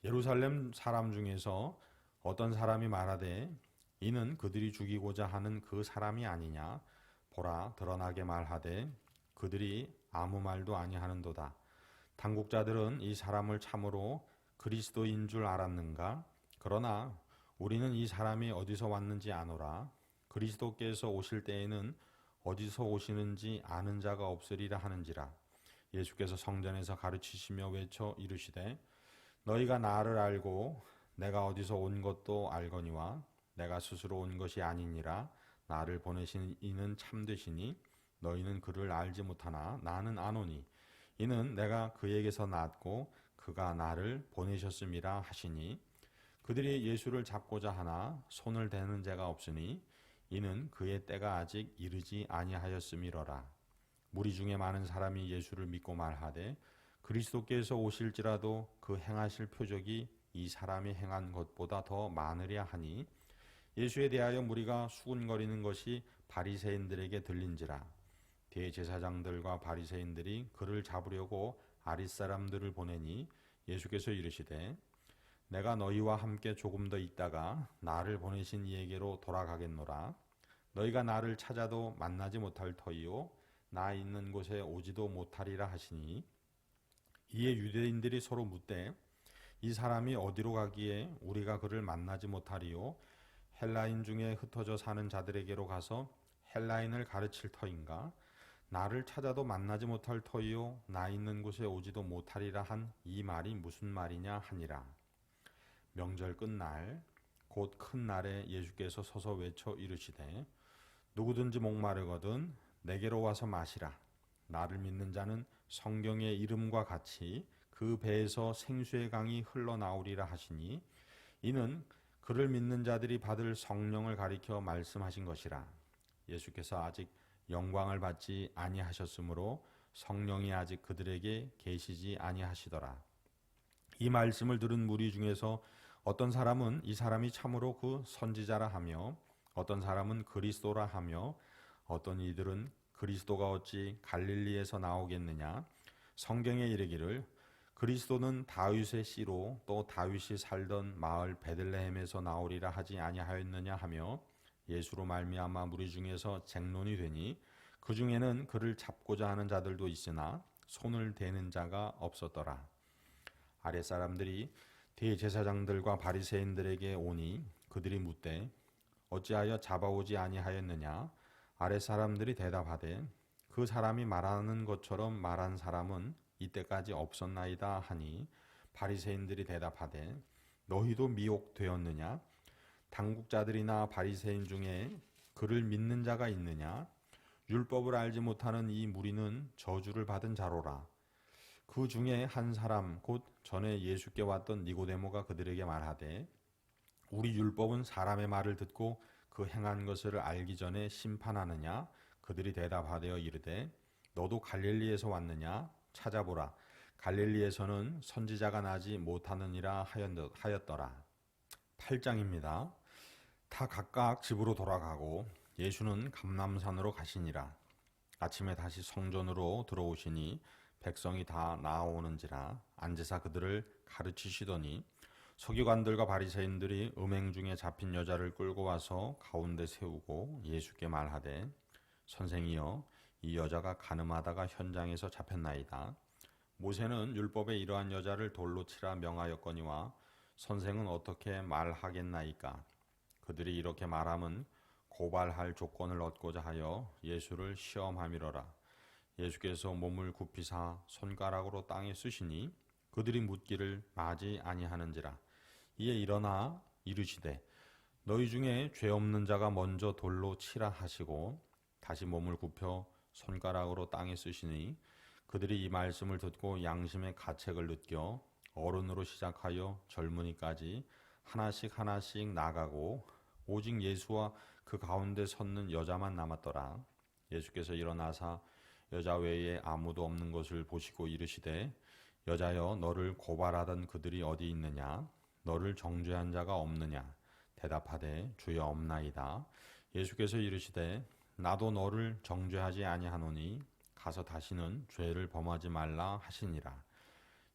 예루살렘 사람 중에서 어떤 사람이 말하되 이는 그들이 죽이고자 하는 그 사람이 아니냐? 보라, 드러나게 말하되 그들이 아무 말도 아니하는도다. 당국자들은 이 사람을 참으로 그리스도인 줄 알았는가? 그러나 우리는 이 사람이 어디서 왔는지 아노라. 그리스도께서 오실 때에는 어디서 오시는지 아는 자가 없으리라 하는지라. 예수께서 성전에서 가르치시며 외쳐 이르시되 너희가 나를 알고 내가 어디서 온 것도 알거니와 내가 스스로 온 것이 아니니라. 나를 보내신 이는 참되시니 너희는 그를 알지 못하나 나는 아노니 이는 내가 그에게서 낳았고 그가 나를 보내셨음이라 하시니 그들이 예수를 잡고자 하나 손을 대는 자가 없으니 이는 그의 때가 아직 이르지 아니하였음이로라. 무리 중에 많은 사람이 예수를 믿고 말하되 그리스도께서 오실지라도 그 행하실 표적이 이 사람이 행한 것보다 더 많으랴 하니 예수에 대하여 무리가 수군거리는 것이 바리새인들에게 들린지라. 대제사장들과 바리새인들이 그를 잡으려고 아릿사람들을 보내니 예수께서 이르시되 내가 너희와 함께 조금 더 있다가 나를 보내신 이에게로 돌아가겠노라. 너희가 나를 찾아도 만나지 못할 터이요 나 있는 곳에 오지도 못하리라 하시니 이에 유대인들이 서로 묻되 이 사람이 어디로 가기에 우리가 그를 만나지 못하리요 헬라인 중에 흩어져 사는 자들에게로 가서 헬라인을 가르칠 터인가? 나를 찾아도 만나지 못할 터이요 나 있는 곳에 오지도 못하리라 한 이 말이 무슨 말이냐 하니라. 명절 끝날 곧 큰 날에 예수께서 서서 외쳐 이르시되 누구든지 목마르거든 내게로 와서 마시라. 나를 믿는 자는 성경의 이름과 같이 그 배에서 생수의 강이 흘러나오리라 하시니 이는 그를 믿는 자들이 받을 성령을 가리켜 말씀하신 것이라. 예수께서 아직 영광을 받지 아니하셨으므로 성령이 아직 그들에게 계시지 아니하시더라. 이 말씀을 들은 무리 중에서 어떤 사람은 이 사람이 참으로 그 선지자라 하며 어떤 사람은 그리스도라 하며 어떤 이들은 그리스도가 어찌 갈릴리에서 나오겠느냐? 성경에 이르기를 그리스도는 다윗의 씨로 또 다윗이 살던 마을 베들레헴에서 나오리라 하지 아니하였느냐 하며 예수로 말미암아 무리 중에서 쟁론이 되니 그 중에는 그를 잡고자 하는 자들도 있으나 손을 대는 자가 없었더라. 아랫사람들이 대제사장들과 바리새인들에게 오니 그들이 묻되 어찌하여 잡아오지 아니하였느냐? 아랫사람들이 대답하되 그 사람이 말하는 것처럼 말한 사람은 이때까지 없었나이다 하니 바리새인들이 대답하되 너희도 미혹되었느냐? 당국자들이나 바리새인 중에 그를 믿는 자가 있느냐? 율법을 알지 못하는 이 무리는 저주를 받은 자로라. 그 중에 한 사람 곧 전에 예수께 왔던 니고데모가 그들에게 말하되 우리 율법은 사람의 말을 듣고 그 행한 것을 알기 전에 심판하느냐? 그들이 대답하되 이르되 너도 갈릴리에서 왔느냐? 찾아보라. 갈릴리에서는 선지자가 나지 못하느니라 하였더라. 8장입니다. 다 각각 집으로 돌아가고 예수는 감람산으로 가시니라. 아침에 다시 성전으로 들어오시니 백성이 다 나아오는지라 앉으사 그들을 가르치시더니 서기관들과 바리새인들이 음행 중에 잡힌 여자를 끌고 와서 가운데 세우고 예수께 말하되 선생이여 이 여자가 간음하다가 현장에서 잡혔나이다. 모세는 율법에 이러한 여자를 돌로 치라 명하였거니와 선생은 어떻게 말하겠나이까? 그들이 이렇게 말함은 고발할 조건을 얻고자 하여 예수를 시험함이로라. 예수께서 몸을 굽히사 손가락으로 땅에 쓰시니 그들이 묻기를 마지 아니하는지라. 이에 일어나 이르시되 너희 중에 죄 없는 자가 먼저 돌로 치라 하시고 다시 몸을 굽혀 손가락으로 땅에 쓰시니 그들이 이 말씀을 듣고 양심의 가책을 느껴 어른으로 시작하여 젊은이까지 하나씩 나가고 오직 예수와 그 가운데 섰는 여자만 남았더라. 예수께서 일어나사 여자 외에 아무도 없는 것을 보시고 이르시되 여자여 너를 고발하던 그들이 어디 있느냐 너를 정죄한 자가 없느냐 대답하되 주여 없나이다. 예수께서 이르시되 나도 너를 정죄하지 아니하노니 가서 다시는 죄를 범하지 말라 하시니라.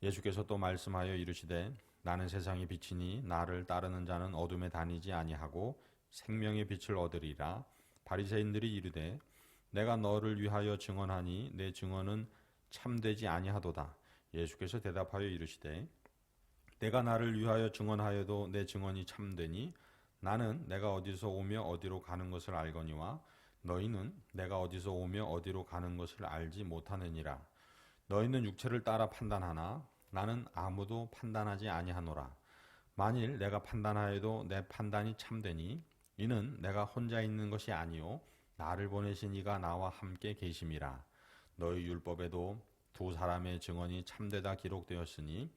예수께서 또 말씀하여 이르시되 나는 세상의 빛이니 나를 따르는 자는 어둠에 다니지 아니하고 생명의 빛을 얻으리라. 바리새인들이 이르되 내가 너를 위하여 증언하니 내 증언은 참되지 아니하도다. 예수께서 대답하여 이르시되 내가 나를 위하여 증언하여도 내 증언이 참되니 나는 내가 어디서 오며 어디로 가는 것을 알거니와 너희는 내가 어디서 오며 어디로 가는 것을 알지 못하느니라. 너희는 육체를 따라 판단하나 나는 아무도 판단하지 아니하노라. 만일 내가 판단하여도 내 판단이 참되니 이는 내가 혼자 있는 것이 아니요 나를 보내신 이가 나와 함께 계심이라. 너희 율법에도 두 사람의 증언이 참되다 기록되었으니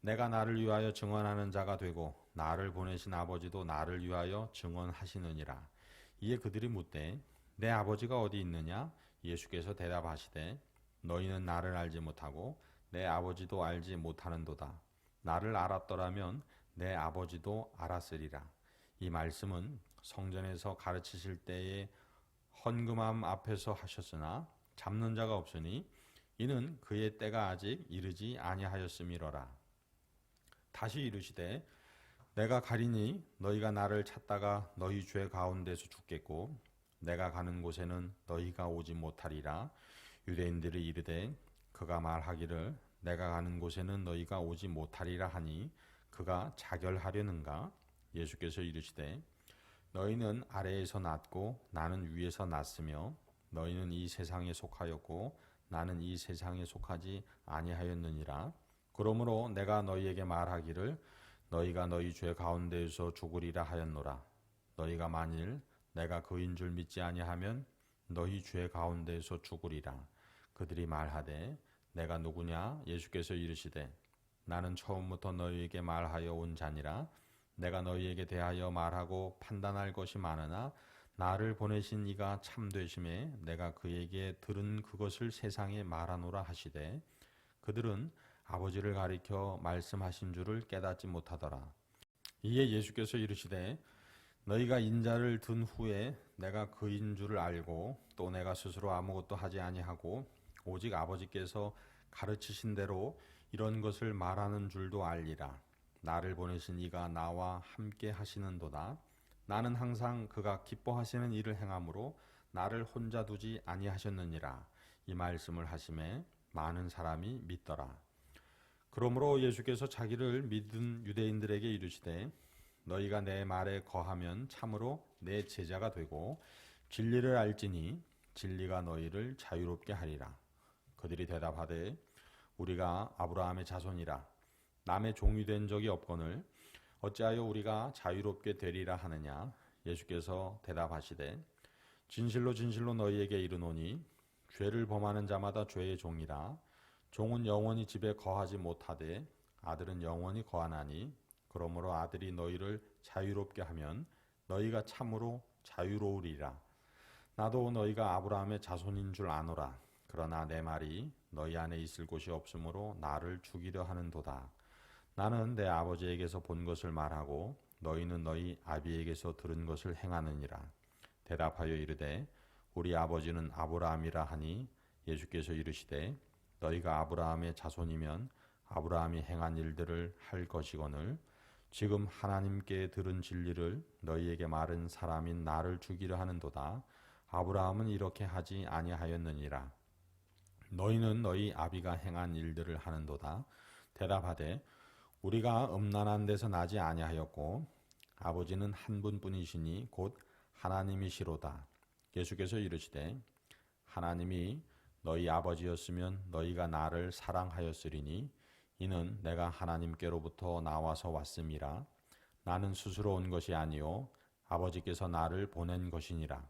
내가 나를 위하여 증언하는 자가 되고 나를 보내신 아버지도 나를 위하여 증언하시느니라. 이에 그들이 묻되 내 아버지가 어디 있느냐? 예수께서 대답하시되 너희는 나를 알지 못하고 내 아버지도 알지 못하는도다. 나를 알았더라면 내 아버지도 알았으리라. 이 말씀은 성전에서 가르치실 때에 헌금함 앞에서 하셨으나 잡는 자가 없으니 이는 그의 때가 아직 이르지 아니하였음이로라. 다시 이르시되 내가 가리니 너희가 나를 찾다가 너희 죄 가운데서 죽겠고 내가 가는 곳에는 너희가 오지 못하리라. 유대인들이 이르되 그가 말하기를 내가 가는 곳에는 너희가 오지 못하리라 하니 그가 자결하려는가? 예수께서 이르시되 너희는 아래에서 났고 나는 위에서 났으며 너희는 이 세상에 속하였고 나는 이 세상에 속하지 아니하였느니라. 그러므로 내가 너희에게 말하기를 너희가 너희 죄 가운데에서 죽으리라 하였노라. 너희가 만일 내가 그인 줄 믿지 아니하면 너희 죄 가운데에서 죽으리라. 그들이 말하되 내가 누구냐? 예수께서 이르시되 나는 처음부터 너희에게 말하여 온 자니라. 내가 너희에게 대하여 말하고 판단할 것이 많으나 나를 보내신 이가 참되심에 내가 그에게 들은 그것을 세상에 말하노라 하시되 그들은 아버지를 가리켜 말씀하신 줄을 깨닫지 못하더라. 이에 예수께서 이르시되 너희가 인자를 든 후에 내가 그인 줄을 알고 또 내가 스스로 아무것도 하지 아니하고 오직 아버지께서 가르치신 대로 이런 것을 말하는 줄도 알리라. 나를 보내신 이가 나와 함께 하시는도다. 나는 항상 그가 기뻐하시는 일을 행함으로 나를 혼자 두지 아니하셨느니라. 이 말씀을 하심에 많은 사람이 믿더라. 그러므로 예수께서 자기를 믿은 유대인들에게 이르시되 너희가 내 말에 거하면 참으로 내 제자가 되고 진리를 알지니 진리가 너희를 자유롭게 하리라. 그들이 대답하되 우리가 아브라함의 자손이라 남의 종이 된 적이 없거늘 어찌하여 우리가 자유롭게 되리라 하느냐? 예수께서 대답하시되 진실로 진실로 너희에게 이르노니 죄를 범하는 자마다 죄의 종이라. 종은 영원히 집에 거하지 못하되 아들은 영원히 거하나니 그러므로 아들이 너희를 자유롭게 하면 너희가 참으로 자유로우리라. 나도 너희가 아브라함의 자손인 줄 아노라. 그러나 내 말이 너희 안에 있을 곳이 없으므로 나를 죽이려 하는도다. 나는 내 아버지에게서 본 것을 말하고 너희는 너희 아비에게서 들은 것을 행하느니라. 대답하여 이르되 우리 아버지는 아브라함이라 하니 예수께서 이르시되 너희가 아브라함의 자손이면 아브라함이 행한 일들을 할 것이거늘 지금 하나님께 들은 진리를 너희에게 말한 사람인 나를 죽이려 하는도다. 아브라함은 이렇게 하지 아니하였느니라. 너희는 너희 아비가 행한 일들을 하는도다. 대답하되 우리가 음란한 데서 나지 아니하였고 아버지는 한 분뿐이시니 곧 하나님이시로다. 예수께서 이르시되 하나님이 너희 아버지였으면 너희가 나를 사랑하였으리니 이는 내가 하나님께로부터 나와서 왔음이라. 나는 스스로 온 것이 아니요 아버지께서 나를 보낸 것이니라.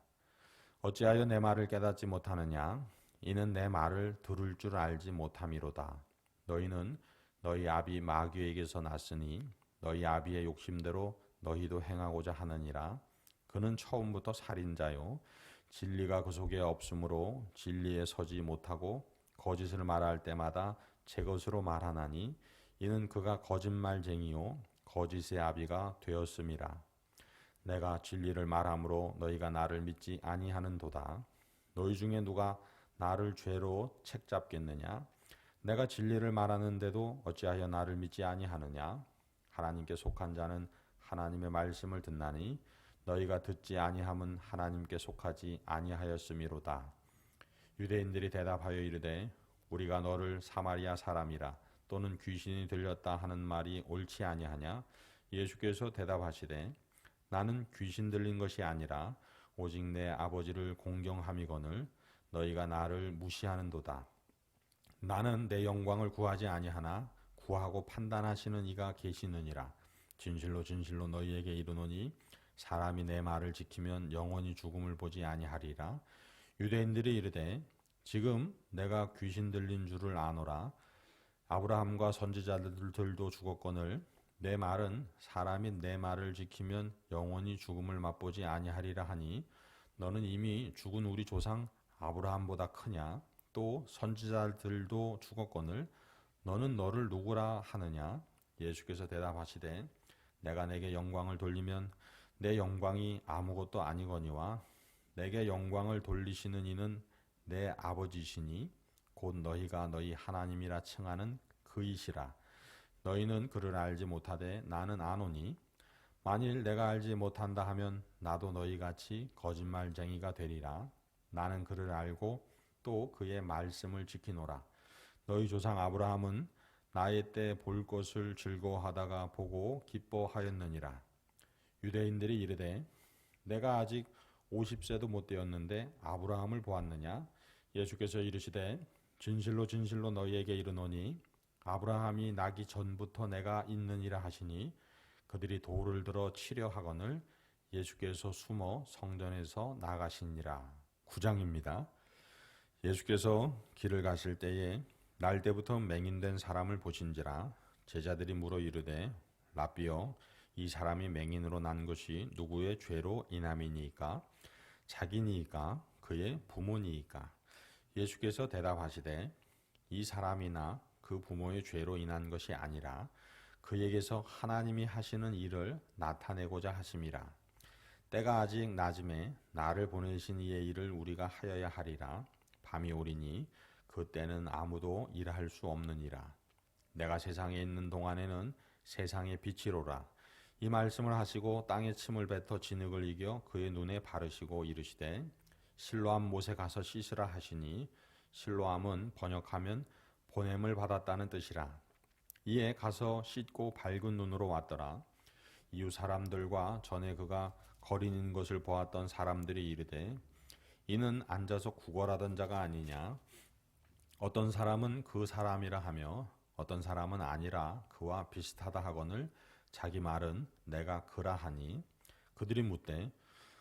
어찌하여 내 말을 깨닫지 못하느냐? 이는 내 말을 들을 줄 알지 못함이로다. 너희는 너희 아비 마귀에게서 났으니 너희 아비의 욕심대로 너희도 행하고자 하느니라. 그는 처음부터 살인자요 진리가 그 속에 없으므로 진리에 서지 못하고 거짓을 말할 때마다 제 것으로 말하나니 이는 그가 거짓말쟁이요 거짓의 아비가 되었음이라. 내가 진리를 말함으로 너희가 나를 믿지 아니하는도다. 너희 중에 누가 나를 죄로 책잡겠느냐? 내가 진리를 말하는데도 어찌하여 나를 믿지 아니하느냐? 하나님께 속한 자는 하나님의 말씀을 듣나니 너희가 듣지 아니함은 하나님께 속하지 아니하였음이로다. 유대인들이 대답하여 이르되 우리가 너를 사마리아 사람이라 또는 귀신이 들렸다 하는 말이 옳지 아니하냐? 예수께서 대답하시되 나는 귀신 들린 것이 아니라 오직 내 아버지를 공경함이거늘 너희가 나를 무시하는도다. 나는 내 영광을 구하지 아니하나 구하고 판단하시는 이가 계시느니라. 진실로 진실로 너희에게 이르노니 사람이 내 말을 지키면 영원히 죽음을 보지 아니하리라. 유대인들이 이르되 지금 내가 귀신 들린 줄을 아노라. 아브라함과 선지자들도 죽었거늘 내 말은 사람이 내 말을 지키면 영원히 죽음을 맛보지 아니하리라 하니 너는 이미 죽은 우리 조상 아브라함보다 크냐? 또 선지자들도 죽었거늘 너는 너를 누구라 하느냐? 예수께서 대답하시되 내가 내게 영광을 돌리면 내 영광이 아무것도 아니거니와 내게 영광을 돌리시는 이는 내 아버지시니 곧 너희가 너희 하나님이라 칭하는 그이시라. 너희는 그를 알지 못하되 나는 아노니 만일 내가 알지 못한다 하면 나도 너희같이 거짓말쟁이가 되리라. 나는 그를 알고 또 그의 말씀을 지키노라. 너희 조상 아브라함은 나의 때 볼 것을 즐거워하다가 보고 기뻐하였느니라. 유대인들이 이르되 내가 아직 50세도 못 되었는데 아브라함을 보았느냐? 예수께서 이르시되 진실로 진실로 너희에게 이르노니 아브라함이 나기 전부터 내가 있느니라 하시니 그들이 돌을 들어 치려 하거늘 예수께서 숨어 성전에서 나가시니라. 9장입니다. 예수께서 길을 가실 때에 날 때부터 맹인된 사람을 보신지라. 제자들이 물어 이르되 라삐여 이 사람이 맹인으로 난 것이 누구의 죄로 인함이니이까? 자기니이까 그의 부모니이까? 예수께서 대답하시되 이 사람이나 그 부모의 죄로 인한 것이 아니라 그에게서 하나님이 하시는 일을 나타내고자 하심이라. 때가 아직 낮음에 나를 보내신 이의 일을 우리가 하여야 하리라. 밤이 오리니 그때는 아무도 일할 수 없느니라. 내가 세상에 있는 동안에는 세상의 빛이로라. 이 말씀을 하시고 땅에 침을 뱉어 진흙을 이겨 그의 눈에 바르시고 이르시되 실로암 못에 가서 씻으라 하시니 실로암은 번역하면 보냄을 받았다는 뜻이라. 이에 가서 씻고 밝은 눈으로 왔더라. 이웃 사람들과 전에 그가 거리는 것을 보았던 사람들이 이르되 이는 앉아서 구걸하던 자가 아니냐? 어떤 사람은 그 사람이라 하며 어떤 사람은 아니라 그와 비슷하다 하거늘 자기 말은 내가 그라 하니 그들이 묻되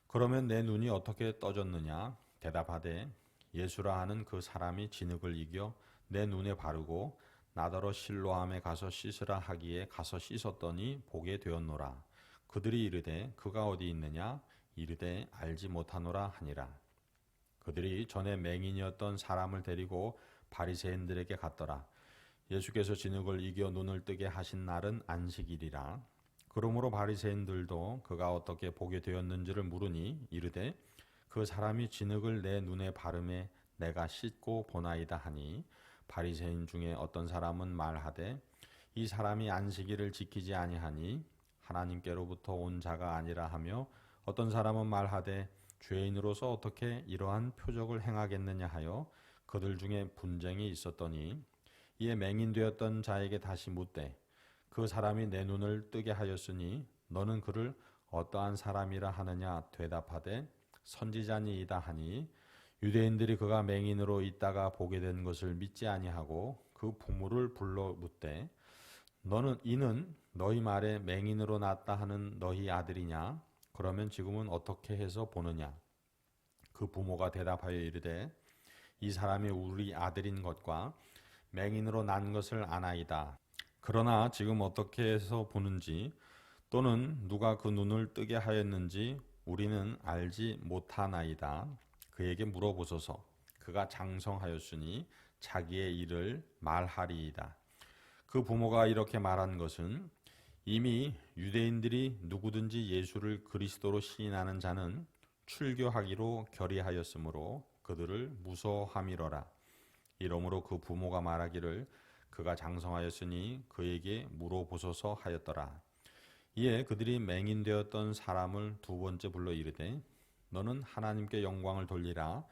그러면 내 눈이 어떻게 떠졌느냐? 대답하되 예수라 하는 그 사람이 진흙을 이겨 내 눈에 바르고 나더러 실로암에 가서 씻으라 하기에 가서 씻었더니 보게 되었노라. 그들이 이르되 그가 어디 있느냐? 이르되 알지 못하노라 하니라. 그들이 전에 맹인이었던 사람을 데리고 바리새인들에게 갔더라. 예수께서 진흙을 이겨 눈을 뜨게 하신 날은 안식일이라. 그러므로 바리새인들도 그가 어떻게 보게 되었는지를 물으니 이르되 그 사람이 진흙을 내 눈에 바르매 내가 씻고 보나이다 하니 바리새인 중에 어떤 사람은 말하되 이 사람이 안식일을 지키지 아니하니 하나님께로부터 온 자가 아니라 하며 어떤 사람은 말하되 죄인으로서 어떻게 이러한 표적을 행하겠느냐 하여 그들 중에 분쟁이 있었더니 이에 맹인되었던 자에게 다시 묻되 그 사람이 내 눈을 뜨게 하였으니 너는 그를 어떠한 사람이라 하느냐? 대답하되 선지자니이다 하니 유대인들이 그가 맹인으로 있다가 보게 된 것을 믿지 아니하고 그 부모를 불러 묻되 이는 너희 말에 맹인으로 났다 하는 너희 아들이냐? 그러면 지금은 어떻게 해서 보느냐? 그 부모가 대답하여 이르되 이 사람이 우리 아들인 것과 맹인으로 난 것을 아나이다. 그러나 지금 어떻게 해서 보는지 또는 누가 그 눈을 뜨게 하였는지 우리는 알지 못하나이다. 그에게 물어보소서. 그가 장성하였으니 자기의 일을 말하리이다. 그 부모가 이렇게 말한 것은 이미 유대인들이 누구든지 예수를 그리스도로 시인하는 자는 출교하기로 결의하였으므로 그들을 무서워함이로라. 이러므로 그 부모가 말하기를 그가 장성하였으니 그에게 물어보소서 하였더라. 이에 그들이 맹인되었던 사람을 두 번째 불러 이르되 너는 하나님께 영광을 돌리라.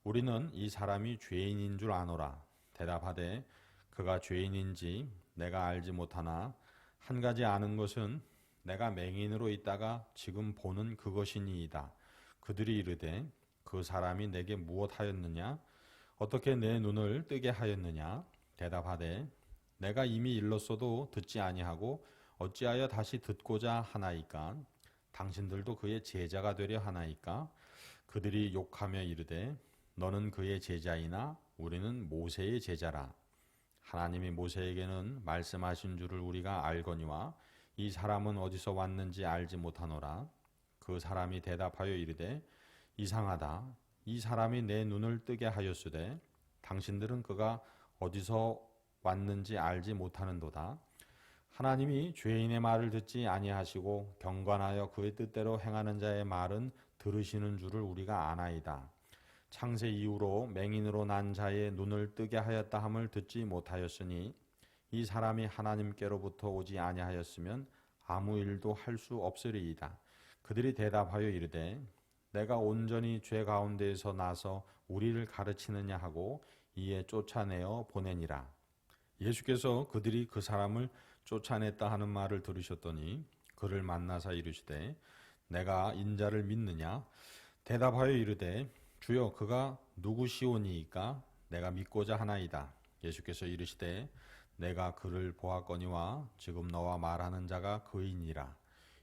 우리는 이 사람이 죄인인 줄 아노라. 대답하되 그가 죄인인지 내가 알지 못하나 한 가지 아는 것은 내가 맹인으로 있다가 지금 보는 그것이니이다. 그들이 이르되 그 사람이 내게 무엇하였느냐? 어떻게 내 눈을 뜨게 하였느냐? 대답하되 내가 이미 일렀어도 듣지 아니하고 어찌하여 다시 듣고자 하나이까? 당신들도 그의 제자가 되려 하나이까? 그들이 욕하며 이르되 너는 그의 제자이나 우리는 모세의 제자라. 하나님이 모세에게는 말씀하신 줄을 우리가 알거니와 이 사람은 어디서 왔는지 알지 못하노라. 그 사람이 대답하여 이르되 이상하다. 이 사람이 내 눈을 뜨게 하였으되 당신들은 그가 어디서 왔는지 알지 못하는도다. 하나님이 죄인의 말을 듣지 아니하시고 경건하여 그의 뜻대로 행하는 자의 말은 들으시는 줄을 우리가 아나이다. 창세 이후로 맹인으로 난 자의 눈을 뜨게 하였다 함을 듣지 못하였으니 이 사람이 하나님께로부터 오지 아니하였으면 아무 일도 할 수 없으리이다. 그들이 대답하여 이르되 내가 온전히 죄 가운데에서 나서 우리를 가르치느냐 하고 이에 쫓아내어 보내니라. 예수께서 그들이 그 사람을 쫓아냈다 하는 말을 들으셨더니 그를 만나사 이르시되 내가 인자를 믿느냐? 대답하여 이르되 주여 그가 누구시오니이까? 내가 믿고자 하나이다. 예수께서 이르시되 내가 그를 보았거니와 지금 너와 말하는 자가 그이니라.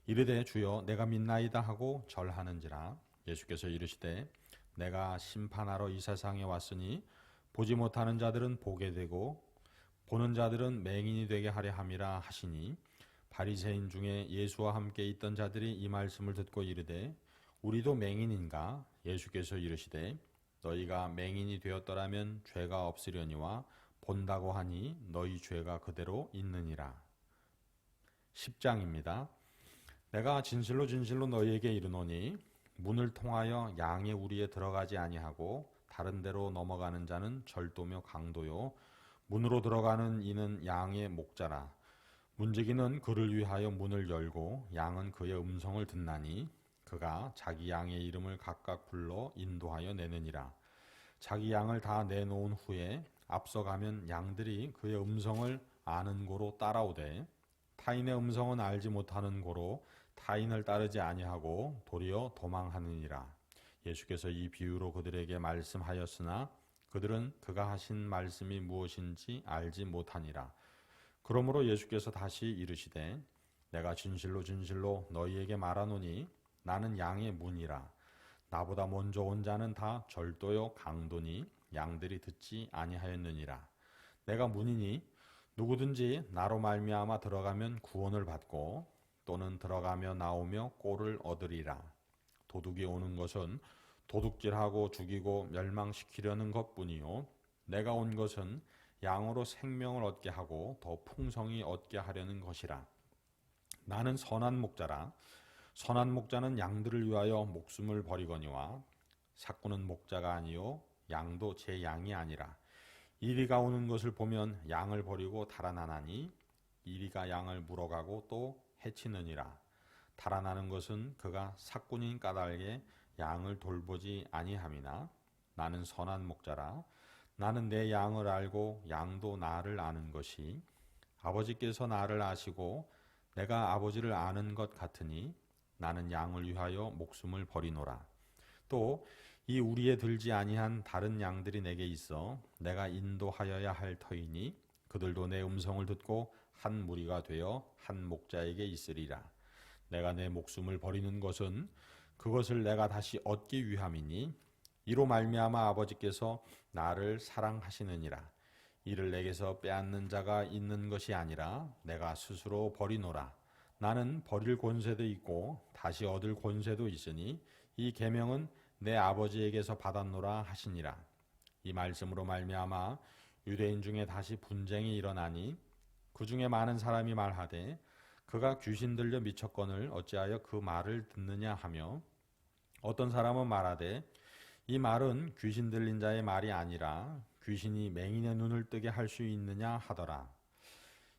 이르되 주여 내가 믿나이다 하고 절하는지라. 예수께서 이르시되 내가 심판하러 이 세상에 왔으니 보지 못하는 자들은 보게 되고 보는 자들은 맹인이 되게 하려 함이라 하시니 바리새인 중에 예수와 함께 있던 자들이 이 말씀을 듣고 이르되 우리도 맹인인가? 예수께서 이르시되 너희가 맹인이 되었더라면 죄가 없으려니와 본다고 하니 너희 죄가 그대로 있느니라. 10장입니다. 내가 진실로 진실로 너희에게 이르노니 문을 통하여 양의 우리에 들어가지 아니하고 다른 데로 넘어가는 자는 절도며 강도요 문으로 들어가는 이는 양의 목자라. 문지기는 그를 위하여 문을 열고 양은 그의 음성을 듣나니 그가 자기 양의 이름을 각각 불러 인도하여 내느니라. 자기 양을 다 내놓은 후에 앞서가면 양들이 그의 음성을 아는 고로 따라오되 타인의 음성은 알지 못하는 고로 타인을 따르지 아니하고 도리어 도망하느니라. 예수께서 이 비유로 그들에게 말씀하였으나 그들은 그가 하신 말씀이 무엇인지 알지 못하니라. 그러므로 예수께서 다시 이르시되 내가 진실로 진실로 너희에게 말하노니 나는 양의 문이라. 나보다 먼저 온 자는 다 절도요 강도니 양들이 듣지 아니하였느니라. 내가 문이니 누구든지 나로 말미암아 들어가면 구원을 받고 또는 들어가며 나오며 꼴을 얻으리라. 도둑이 오는 것은 도둑질하고 죽이고 멸망시키려는 것뿐이요 내가 온 것은 양으로 생명을 얻게 하고 더 풍성히 얻게 하려는 것이라. 나는 선한 목자라. 선한 목자는 양들을 위하여 목숨을 버리거니와 삭구는 목자가 아니요 양도 제 양이 아니라. 이리가 오는 것을 보면 양을 버리고 달아나나니 이리가 양을 물어가고 또 해치느니라. 달아나는 것은 그가 삭군인 까닭에 양을 돌보지 아니함이나 나는 선한 목자라. 나는 내 양을 알고 양도 나를 아는 것이 아버지께서 나를 아시고 내가 아버지를 아는 것 같으니 나는 양을 위하여 목숨을 버리노라. 또 이 우리에 들지 아니한 다른 양들이 내게 있어 내가 인도하여야 할 터이니 그들도 내 음성을 듣고 한 무리가 되어 한 목자에게 있으리라. 내가 내 목숨을 버리는 것은 그것을 내가 다시 얻기 위함이니 이로 말미암아 아버지께서 나를 사랑하시느니라. 이를 내게서 빼앗는 자가 있는 것이 아니라 내가 스스로 버리노라. 나는 버릴 권세도 있고 다시 얻을 권세도 있으니 이 계명은 내 아버지에게서 받았노라 하시니라. 이 말씀으로 말미암아 유대인 중에 다시 분쟁이 일어나니 그 중에 많은 사람이 말하되 그가 귀신 들려 미쳤거늘 어찌하여 그 말을 듣느냐 하며, 어떤 사람은 말하되 이 말은 귀신 들린 자의 말이 아니라 귀신이 맹인의 눈을 뜨게 할 수 있느냐 하더라.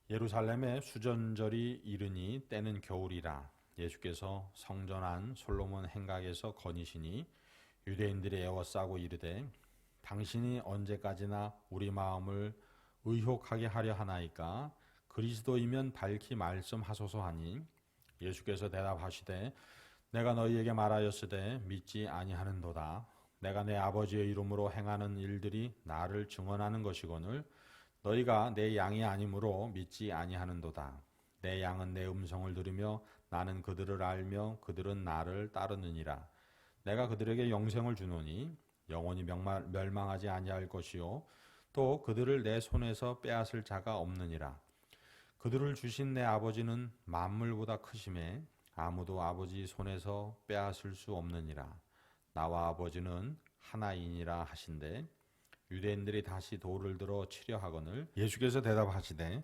예루살렘에 수전절이 이르니 때는 겨울이라. 예수께서 성전 안 솔로몬 행각에서 거니시니 유대인들이 애워싸고 이르되 당신이 언제까지나 우리 마음을 의혹하게 하려 하나이까? 그리스도이면 밝히 말씀하소서 하니, 예수께서 대답하시되 내가 너희에게 말하였으되 믿지 아니하는도다. 내가 내 아버지의 이름으로 행하는 일들이 나를 증언하는 것이거늘 너희가 내 양이 아니므로 믿지 아니하는도다. 내 양은 내 음성을 들으며 나는 그들을 알며 그들은 나를 따르느니라. 내가 그들에게 영생을 주노니 영원히 멸망하지 아니할 것이요 또 그들을 내 손에서 빼앗을 자가 없느니라. 그들을 주신 내 아버지는 만물보다 크심에 아무도 아버지 손에서 빼앗을 수 없느니라. 나와 아버지는 하나이니라 하신대 유대인들이 다시 돌을 들어 치려 하거늘 예수께서 대답하시되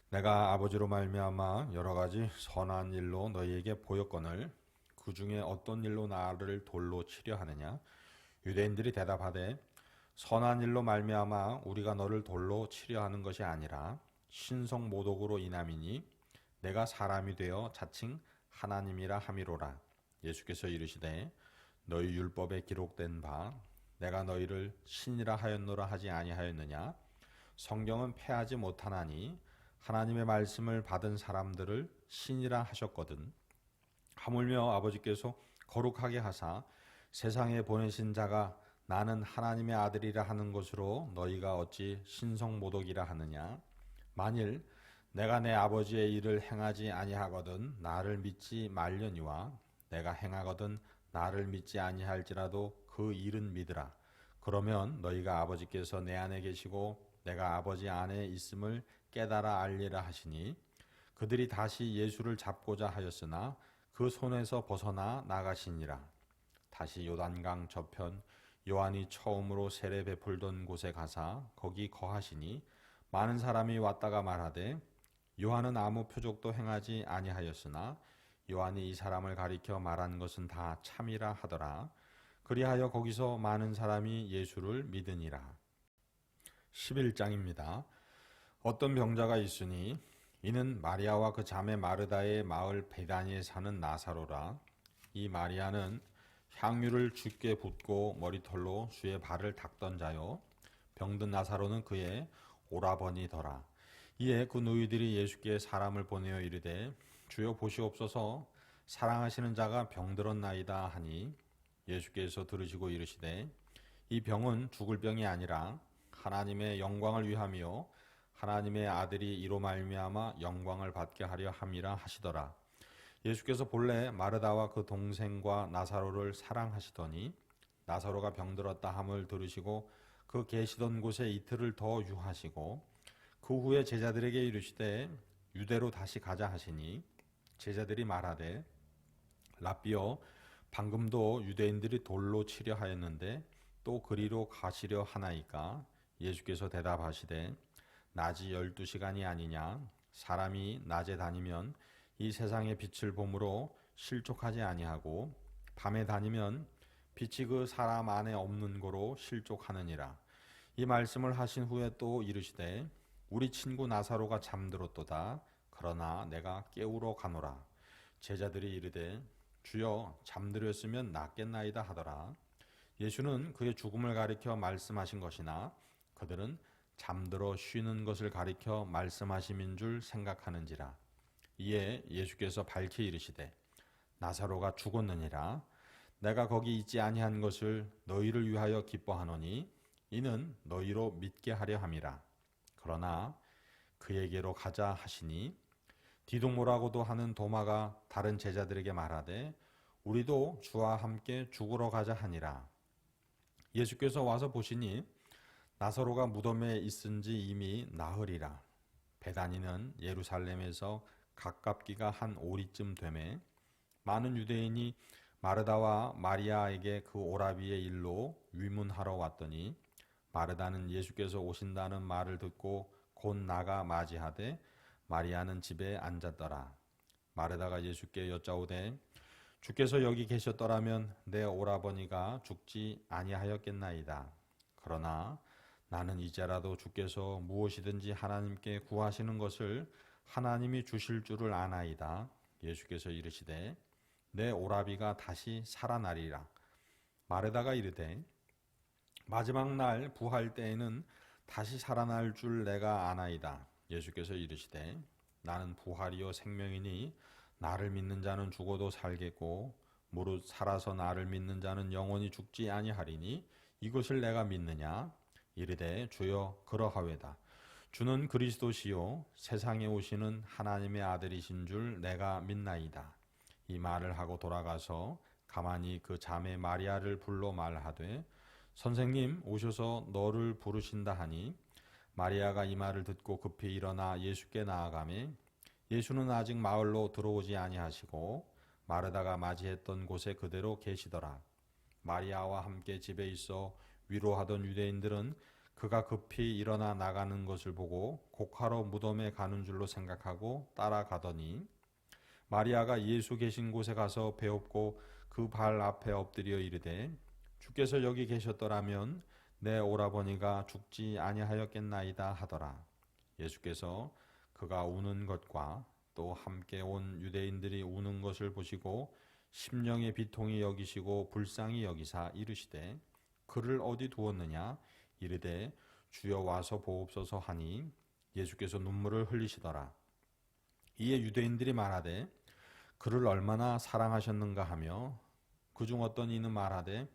내가 아버지로 말미암아 여러 가지 선한 일로 너희에게 보였거늘 그 중에 어떤 일로 나를 돌로 치려 하느냐? 유대인들이 대답하되 선한 일로 말미암아 우리가 너를 돌로 치려 하는 것이 아니라 신성 모독으로 인함이니 내가 사람이 되어 자칭 하나님이라 함이로라. 예수께서 이르시되 너희 율법에 기록된 바 내가 너희를 신이라 하였노라 하지 아니하였느냐? 성경은 패하지 못하나니 하나님의 말씀을 받은 사람들을 신이라 하셨거든. 하물며 아버지께서 거룩하게 하사 세상에 보내신 자가 나는 하나님의 아들이라 하는 것으로 너희가 어찌 신성모독이라 하느냐? 만일 내가 내 아버지의 일을 행하지 아니하거든 나를 믿지 말려니와 내가 행하거든 나를 믿지 아니할지라도 그 일은 믿으라. 그러면 너희가 아버지께서 내 안에 계시고 내가 아버지 안에 있음을 깨달아 알리라 하시니, 그들이 다시 예수를 잡고자 하였으나 그 손에서 벗어나 나가시니라. 다시 요단강 저편 요한이 처음으로 세례 베풀던 곳에 가사 거기 거하시니 많은 사람이 왔다가 말하되 요한은 아무 표적도 행하지 아니하였으나 요한이 이 사람을 가리켜 말한 것은 다 참이라 하더라. 그리하여 거기서 많은 사람이 예수를 믿으니라. 11장입니다. 어떤 병자가 있으니 이는 마리아와 그 자매 마르다의 마을 베다니에 사는 나사로라. 이 마리아는 향유를 주께 붓고 머리털로 주의 발을 닦던 자요 병든 나사로는 그의 오라버니더라. 이에 그 누이들이 예수께 사람을 보내어 이르되 주여 보시옵소서 사랑하시는 자가 병들었나이다 하니, 예수께서 들으시고 이르시되 이 병은 죽을 병이 아니라 하나님의 영광을 위함이요 하나님의 아들이 이로 말미암아 영광을 받게 하려 함이라 하시더라. 예수께서 본래 마르다와 그 동생과 나사로를 사랑하시더니 나사로가 병들었다 함을 들으시고 그 계시던 곳에 이틀을 더 유하시고 그 후에 제자들에게 이르시되 유대로 다시 가자 하시니, 제자들이 말하되 랍비여 방금도 유대인들이 돌로 치려 하였는데 또 그리로 가시려 하나이까? 예수께서 대답하시되 낮이 12시간이 아니냐? 사람이 낮에 다니면 이 세상의 빛을 보므로 실족하지 아니하고 밤에 다니면 빛이 그 사람 안에 없는 고로 실족하느니라. 이 말씀을 하신 후에 또 이르시되 우리 친구 나사로가 잠들었도다. 그러나 내가 깨우러 가노라. 제자들이 이르되 주여 잠들었으면 낫겠나이다 하더라. 예수는 그의 죽음을 가리켜 말씀하신 것이나 그들은 잠들어 쉬는 것을 가리켜 말씀하심인 줄 생각하는지라. 이에 예수께서 밝히 이르시되 나사로가 죽었느니라. 내가 거기 있지 아니한 것을 너희를 위하여 기뻐하노니 이는 너희로 믿게 하려 함이라. 그러나 그에게로 가자 하시니 디도모라고도 하는 도마가 다른 제자들에게 말하되 우리도 주와 함께 죽으러 가자 하니라. 예수께서 와서 보시니 나사로가 무덤에 있은지 이미 나흘이라. 베다니는 예루살렘에서 가깝기가 한 오리쯤 되매 많은 유대인이 마르다와 마리아에게 그 오라비의 일로 위문하러 왔더니 마르다는 예수께서 오신다는 말을 듣고 곧 나가 맞이하되 마리아는 집에 앉았더라. 마르다가 예수께 여짜오되 주께서 여기 계셨더라면 내 오라버니가 죽지 아니하였겠나이다. 그러나 나는 이제라도 주께서 무엇이든지 하나님께 구하시는 것을 하나님이 주실 줄을 아나이다. 예수께서 이르시되 내 오라비가 다시 살아나리라. 마르다가 이르되 마지막 날 부할 때에는 다시 살아날 줄 내가 아나이다. 예수께서 이르시되 나는 부활이요 생명이니 나를 믿는 자는 죽어도 살겠고 무릇 살아서 나를 믿는 자는 영원히 죽지 아니하리니 이것을 내가 믿느냐? 이르되 주여 그러하외다. 주는 그리스도시요 세상에 오시는 하나님의 아들이신 줄 내가 믿나이다. 이 말을 하고 돌아가서 가만히 그 자매 마리아를 불러 말하되 선생님 오셔서 너를 부르신다 하니 마리아가 이 말을 듣고 급히 일어나 예수께 나아가매 예수는 아직 마을로 들어오지 아니하시고 마르다가 맞이했던 곳에 그대로 계시더라. 마리아와 함께 집에 있어 위로하던 유대인들은 그가 급히 일어나 나가는 것을 보고 곡하러 무덤에 가는 줄로 생각하고 따라가더니 마리아가 예수 계신 곳에 가서 배엎고 그 발 앞에 엎드려 이르되 주께서 여기 계셨더라면 내 오라버니가 죽지 아니하였겠나이다 하더라. 예수께서 그가 우는 것과 또 함께 온 유대인들이 우는 것을 보시고 심령의 비통이 여기시고 불쌍히 여기사 이르시되 그를 어디 두었느냐? 이르되 주여 와서 보옵소서 하니 예수께서 눈물을 흘리시더라. 이에 유대인들이 말하되 그를 얼마나 사랑하셨는가 하며 그중 어떤 이는 말하되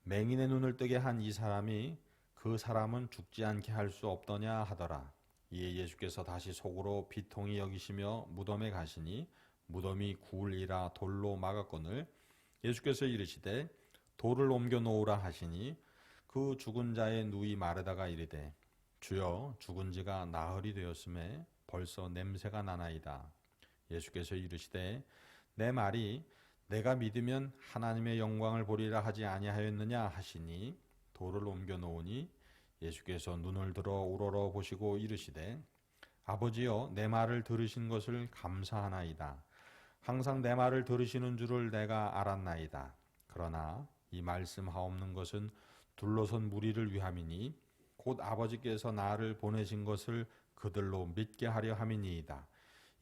맹인의 눈을 뜨게 한 이 사람이 그 사람은 죽지 않게 할 수 없더냐 하더라. 이에 예수께서 다시 속으로 비통히 여기시며 무덤에 가시니 무덤이 구울이라 돌로 막았거늘 예수께서 이르시되 돌을 옮겨 놓으라 하시니 그 죽은 자의 누이 마르다가 이르되 주여 죽은 지가 나흘이 되었음에 벌써 냄새가 나나이다. 예수께서 이르시되 내 말이 내가 믿으면 하나님의 영광을 보리라 하지 아니하였느냐 하시니 돌을 옮겨 놓으니 예수께서 눈을 들어 우러러 보시고 이르시되 아버지여 내 말을 들으신 것을 감사하나이다. 항상 내 말을 들으시는 줄을 내가 알았나이다. 그러나 이 말씀하옵는 것은 둘러선 무리를 위함이니 곧 아버지께서 나를 보내신 것을 그들로 믿게 하려 함이니이다.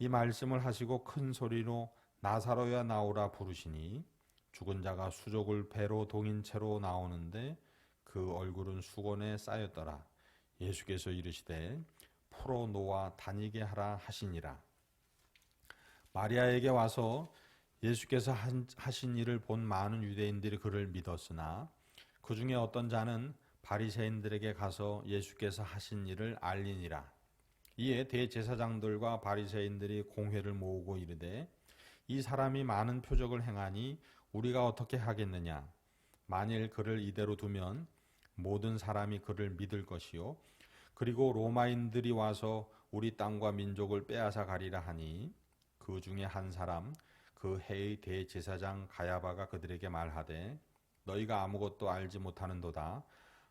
이 말씀을 하시고 큰 소리로 나사로야 나오라 부르시니 죽은 자가 수족을 배로 동인 채로 나오는데 그 얼굴은 수건에 쌓였더라. 예수께서 이르시되 풀어 놓아 다니게 하라 하시니라. 마리아에게 와서 예수께서 하신 일을 본 많은 유대인들이 그를 믿었으나 그 중에 어떤 자는 바리새인들에게 가서 예수께서 하신 일을 알리니라. 이에 대제사장들과 바리새인들이 공회를 모으고 이르되 이 사람이 많은 표적을 행하니 우리가 어떻게 하겠느냐? 만일 그를 이대로 두면 모든 사람이 그를 믿을 것이요 그리고 로마인들이 와서 우리 땅과 민족을 빼앗아 가리라 하니 그 중에 한 사람 그 해의 대제사장 가야바가 그들에게 말하되 너희가 아무것도 알지 못하는도다.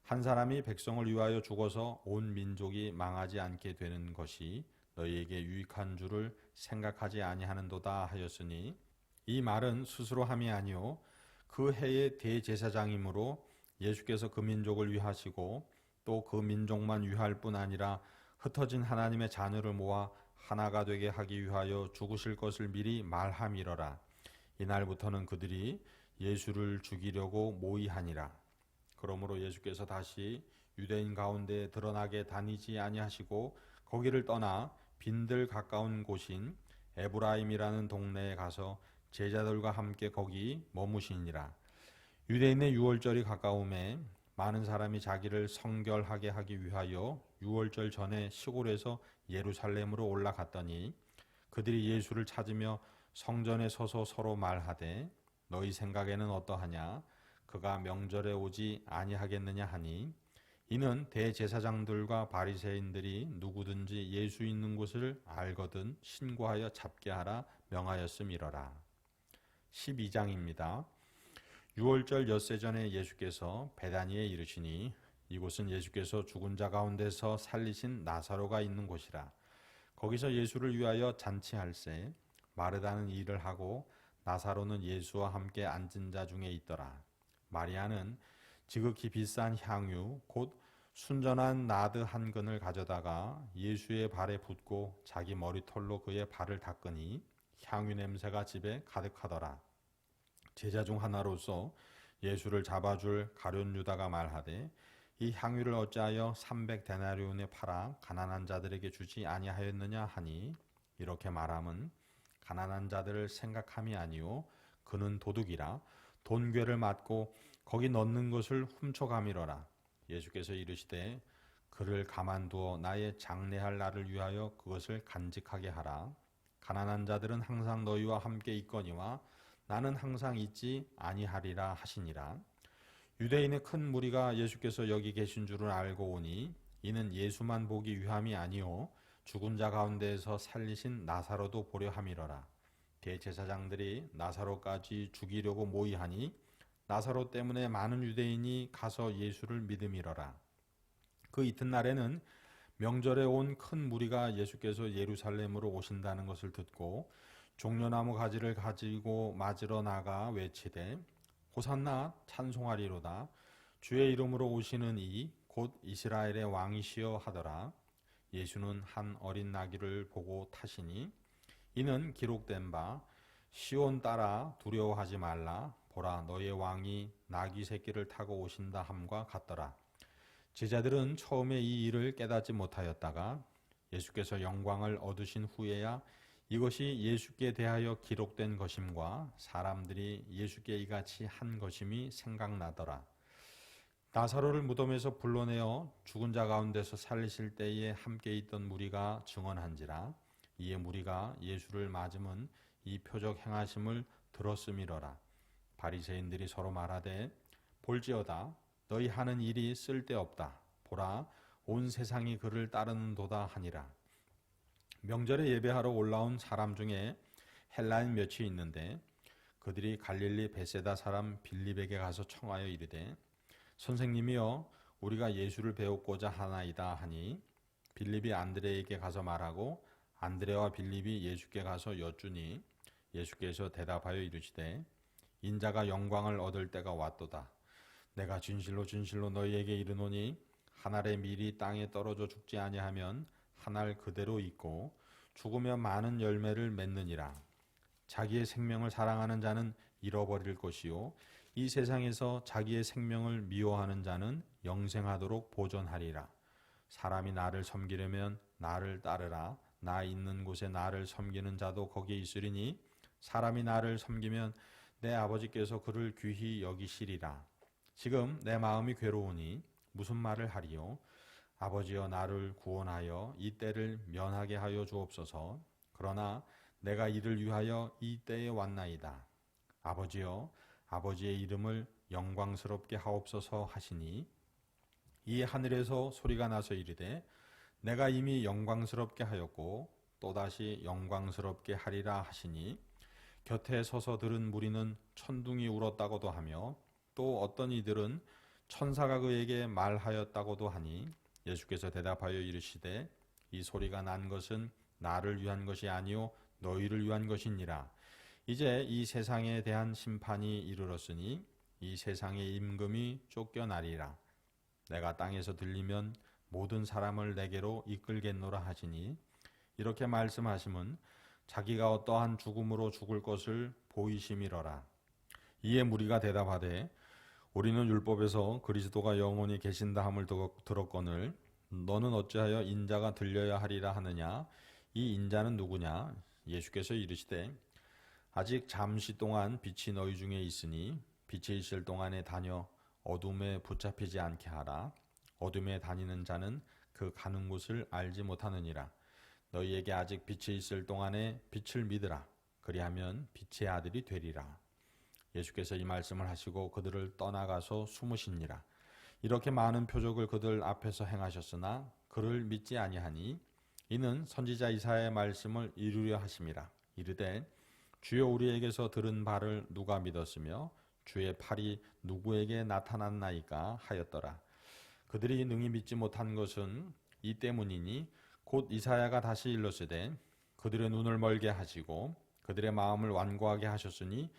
한 사람이 백성을 위하여 죽어서 온 민족이 망하지 않게 되는 것이 너희에게 유익한 줄을 생각하지 아니하는도다 하였으니 이 말은 스스로 함이 아니요 그 해의 대제사장이므로 예수께서 그 민족을 위하시고 또 그 민족만 위할 뿐 아니라 흩어진 하나님의 자녀를 모아 하나가 되게 하기 위하여 죽으실 것을 미리 말함이러라. 이날부터는 그들이 예수를 죽이려고 모의하니라. 그러므로 예수께서 다시 유대인 가운데 드러나게 다니지 아니하시고 거기를 떠나 빈들 가까운 곳인 에브라임이라는 동네에 가서 제자들과 함께 거기 머무시니라. 유대인의 유월절이 가까움에 많은 사람이 자기를 성결하게 하기 위하여 유월절 전에 시골에서 예루살렘으로 올라갔더니 그들이 예수를 찾으며 성전에 서서 서로 말하되 너희 생각에는 어떠하냐? 그가 명절에 오지 아니하겠느냐 하니 이는 대제사장들과 바리새인들이 누구든지 예수 있는 곳을 알거든 신고하여 잡게 하라 명하였음이러라. 12장입니다. 유월절 엿새 전에 예수께서 베다니에 이르시니 이곳은 예수께서 죽은 자 가운데서 살리신 나사로가 있는 곳이라. 거기서 예수를 위하여 잔치할세 마르다는 일을 하고 나사로는 예수와 함께 앉은 자 중에 있더라. 마리아는 지극히 비싼 향유 곧 순전한 나드 한 근을 가져다가 예수의 발에 붓고 자기 머리털로 그의 발을 닦으니 향유 냄새가 집에 가득하더라. 제자 중 하나로서 예수를 잡아줄 가룟 유다가 말하되 이 향유를 어찌하여 300데나리온에 팔아 가난한 자들에게 주지 아니하였느냐 하니 이렇게 말함은 가난한 자들을 생각함이 아니요 그는 도둑이라 돈괴를 맞고 거기 넣는 것을 훔쳐가미러라. 예수께서 이르시되 그를 가만두어 나의 장례할 날을 위하여 그것을 간직하게 하라. 가난한 자들은 항상 너희와 함께 있거니와 나는 항상 있지 아니하리라 하시니라. 유대인의 큰 무리가 예수께서 여기 계신 줄을 알고 오니 이는 예수만 보기 위함이 아니요 죽은 자 가운데에서 살리신 나사로도 보려 함이러라. 대제사장들이 나사로까지 죽이려고 모의하니 나사로 때문에 많은 유대인이 가서 예수를 믿음이러라. 그 이튿날에는 명절에 온 큰 무리가 예수께서 예루살렘으로 오신다는 것을 듣고 종려나무 가지를 가지고 맞으러 나가 외치되 호산나 찬송하리로다. 주의 이름으로 오시는 이 곧 이스라엘의 왕이시여 하더라. 예수는 한 어린 나귀를 보고 타시니 이는 기록된 바 시온 따라 두려워하지 말라. 보라 너의 왕이 나귀 새끼를 타고 오신다 함과 같더라. 제자들은 처음에 이 일을 깨닫지 못하였다가 예수께서 영광을 얻으신 후에야 이것이 예수께 대하여 기록된 것임과 사람들이 예수께 이같이 한 것임이 생각나더라. 나사로를 무덤에서 불러내어 죽은 자 가운데서 살리실 때에 함께 있던 무리가 증언한지라. 이에 무리가 예수를 맞음은 이 표적 행하심을 들었음이러라. 바리새인들이 서로 말하되 볼지어다 너희 하는 일이 쓸데없다. 보라 온 세상이 그를 따르는도다 하니라. 명절에 예배하러 올라온 사람 중에 헬라인 몇이 있는데 그들이 갈릴리 베세다 사람 빌립에게 가서 청하여 이르되 선생님이여 우리가 예수를 배우고자 하나이다 하니 빌립이 안드레에게 가서 말하고 안드레와 빌립이 예수께 가서 여쭈니 예수께서 대답하여 이르시되 인자가 영광을 얻을 때가 왔도다. 내가 진실로 진실로 너희에게 이르노니 한 알의 밀이 땅에 떨어져 죽지 아니하면 한 알 그대로 있고 죽으면 많은 열매를 맺느니라. 자기의 생명을 사랑하는 자는 잃어버릴 것이요 이 세상에서 자기의 생명을 미워하는 자는 영생하도록 보존하리라. 사람이 나를 섬기려면 나를 따르라. 나 있는 곳에 나를 섬기는 자도 거기에 있으리니 사람이 나를 섬기면 내 아버지께서 그를 귀히 여기시리라. 지금 내 마음이 괴로우니 무슨 말을 하리요? 아버지여 나를 구원하여 이 때를 면하게 하여 주옵소서. 그러나 내가 이를 위하여 이 때에 왔나이다. 아버지여 아버지의 이름을 영광스럽게 하옵소서 하시니 이 하늘에서 소리가 나서 이르되 내가 이미 영광스럽게 하였고 또다시 영광스럽게 하리라 하시니 곁에 서서 들은 무리는 천둥이 울었다고도 하며 또 어떤 이들은 천사가 그에게 말하였다고도 하니 예수께서 대답하여 이르시되 이 소리가 난 것은 나를 위한 것이 아니요 너희를 위한 것이니라. 이제 이 세상에 대한 심판이 이르렀으니 이 세상의 임금이 쫓겨나리라. 내가 땅에서 들리면 모든 사람을 내게로 이끌겠노라 하시니 이렇게 말씀하심은 자기가 어떠한 죽음으로 죽을 것을 보이심이러라. 이에 무리가 대답하되 우리는 율법에서 그리스도가 영원히 계신다 함을 들었거늘 너는 어찌하여 인자가 들려야 하리라 하느냐. 이 인자는 누구냐. 예수께서 이르시되 아직 잠시 동안 빛이 너희 중에 있으니 빛이 있을 동안에 다녀 어둠에 붙잡히지 않게 하라. 어둠에 다니는 자는 그 가는 곳을 알지 못하느니라. 너희에게 아직 빛이 있을 동안에 빛을 믿으라. 그리하면 빛의 아들이 되리라. 예수께서 이 말씀을 하시고 그들을 떠나가서 숨으시니라. 이렇게 많은 표적을 그들 앞에서 행하셨으나 그를 믿지 아니하니 이는 선지자 이사야의 말씀을 이루려 하심이라. 이르되 주여 우리에게서 들은 바를 누가 믿었으며 주의 팔이 누구에게 나타났나이까 하였더라. 그들이 능히 믿지 못한 것은 이 때문이니 곧 이사야가 다시 일렀으되 그들의 눈을 멀게 하시고 그들의 마음을 완고하게 하셨으니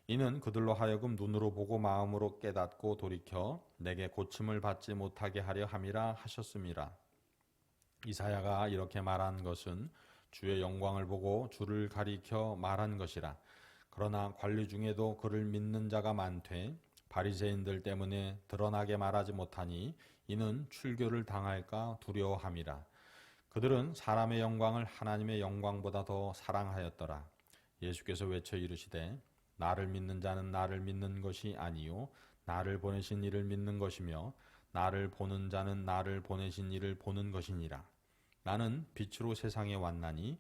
이는 그들로 하여금 눈으로 보고 마음으로 깨닫고 돌이켜 내게 고침을 받지 못하게 하려 함이라 하셨음이라. 이사야가 이렇게 말한 것은 주의 영광을 보고 주를 가리켜 말한 것이라. 그러나 관리 중에도 그를 믿는 자가 많되 바리새인들 때문에 드러나게 말하지 못하니 이는 출교를 당할까 두려워함이라. 그들은 사람의 영광을 하나님의 영광보다 더 사랑하였더라. 예수께서 외쳐 이르시되 나를 믿는 자는 나를 믿는 것이 아니요 나를 보내신 이를 믿는 것이며 나를 보는 자는 나를 보내신 이를 보는 것이니라. 나는 빛으로 세상에 왔나니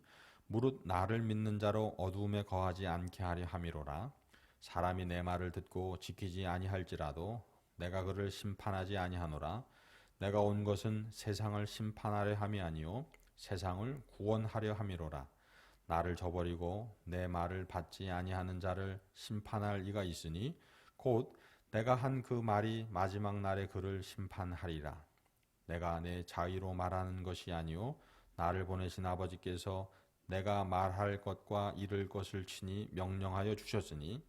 무릇 나를 믿는 자로 어두움에 거하지 않게 하려 함이로라. 사람이 내 말을 듣고 지키지 아니할지라도 내가 그를 심판하지 아니하노라. 내가 온 것은 세상을 심판하려 함이 아니요 세상을 구원하려 함이로라. 나를 저버리고 내 말을 받지 아니하는 자를 심판할 이가 있으니 곧 내가 한 그 말이 마지막 날에 그를 심판하리라. 내가 내 자의로 말하는 것이 아니요 나를 보내신 아버지께서 내가 말할 것과 이를 것을 친히 명령하여 주셨으니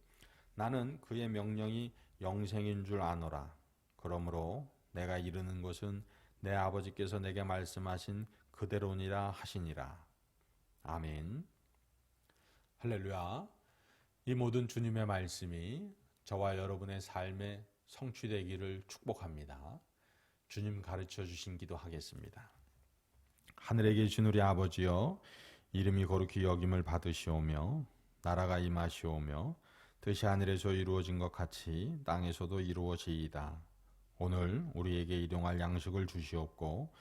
나는 그의 명령이 영생인 줄 아노라. 그러므로 내가 이르는 것은 내 아버지께서 내게 말씀하신 그대로니라 하시니라. 아멘. 할렐루야. 이 모든 주님의 말씀이 저와 여러분의 삶에 성취되기를 축복합니다. 주님 가르쳐 주신 기도하겠습니다. 하늘에 계신 우리 아버지여, 이름이 거룩히 여김을 받으시오며 나라가 임하시오며 뜻이 하늘에서 이루어진 것 같이 땅에서도 이루어지이다. 오늘 우리에게 일용할 양식을 주시옵고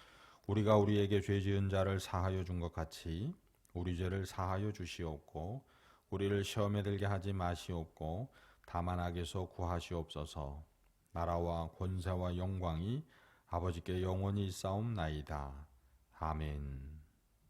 우리가 우리에게 죄 지은 자를 사하여 준 것 같이 우리 죄를 사하여 주시옵고 우리를 시험에 들게 하지 마시옵고 다만 악에서 구하시옵소서. 나라와 권세와 영광이 아버지께 영원히 있사옵나이다. 아멘.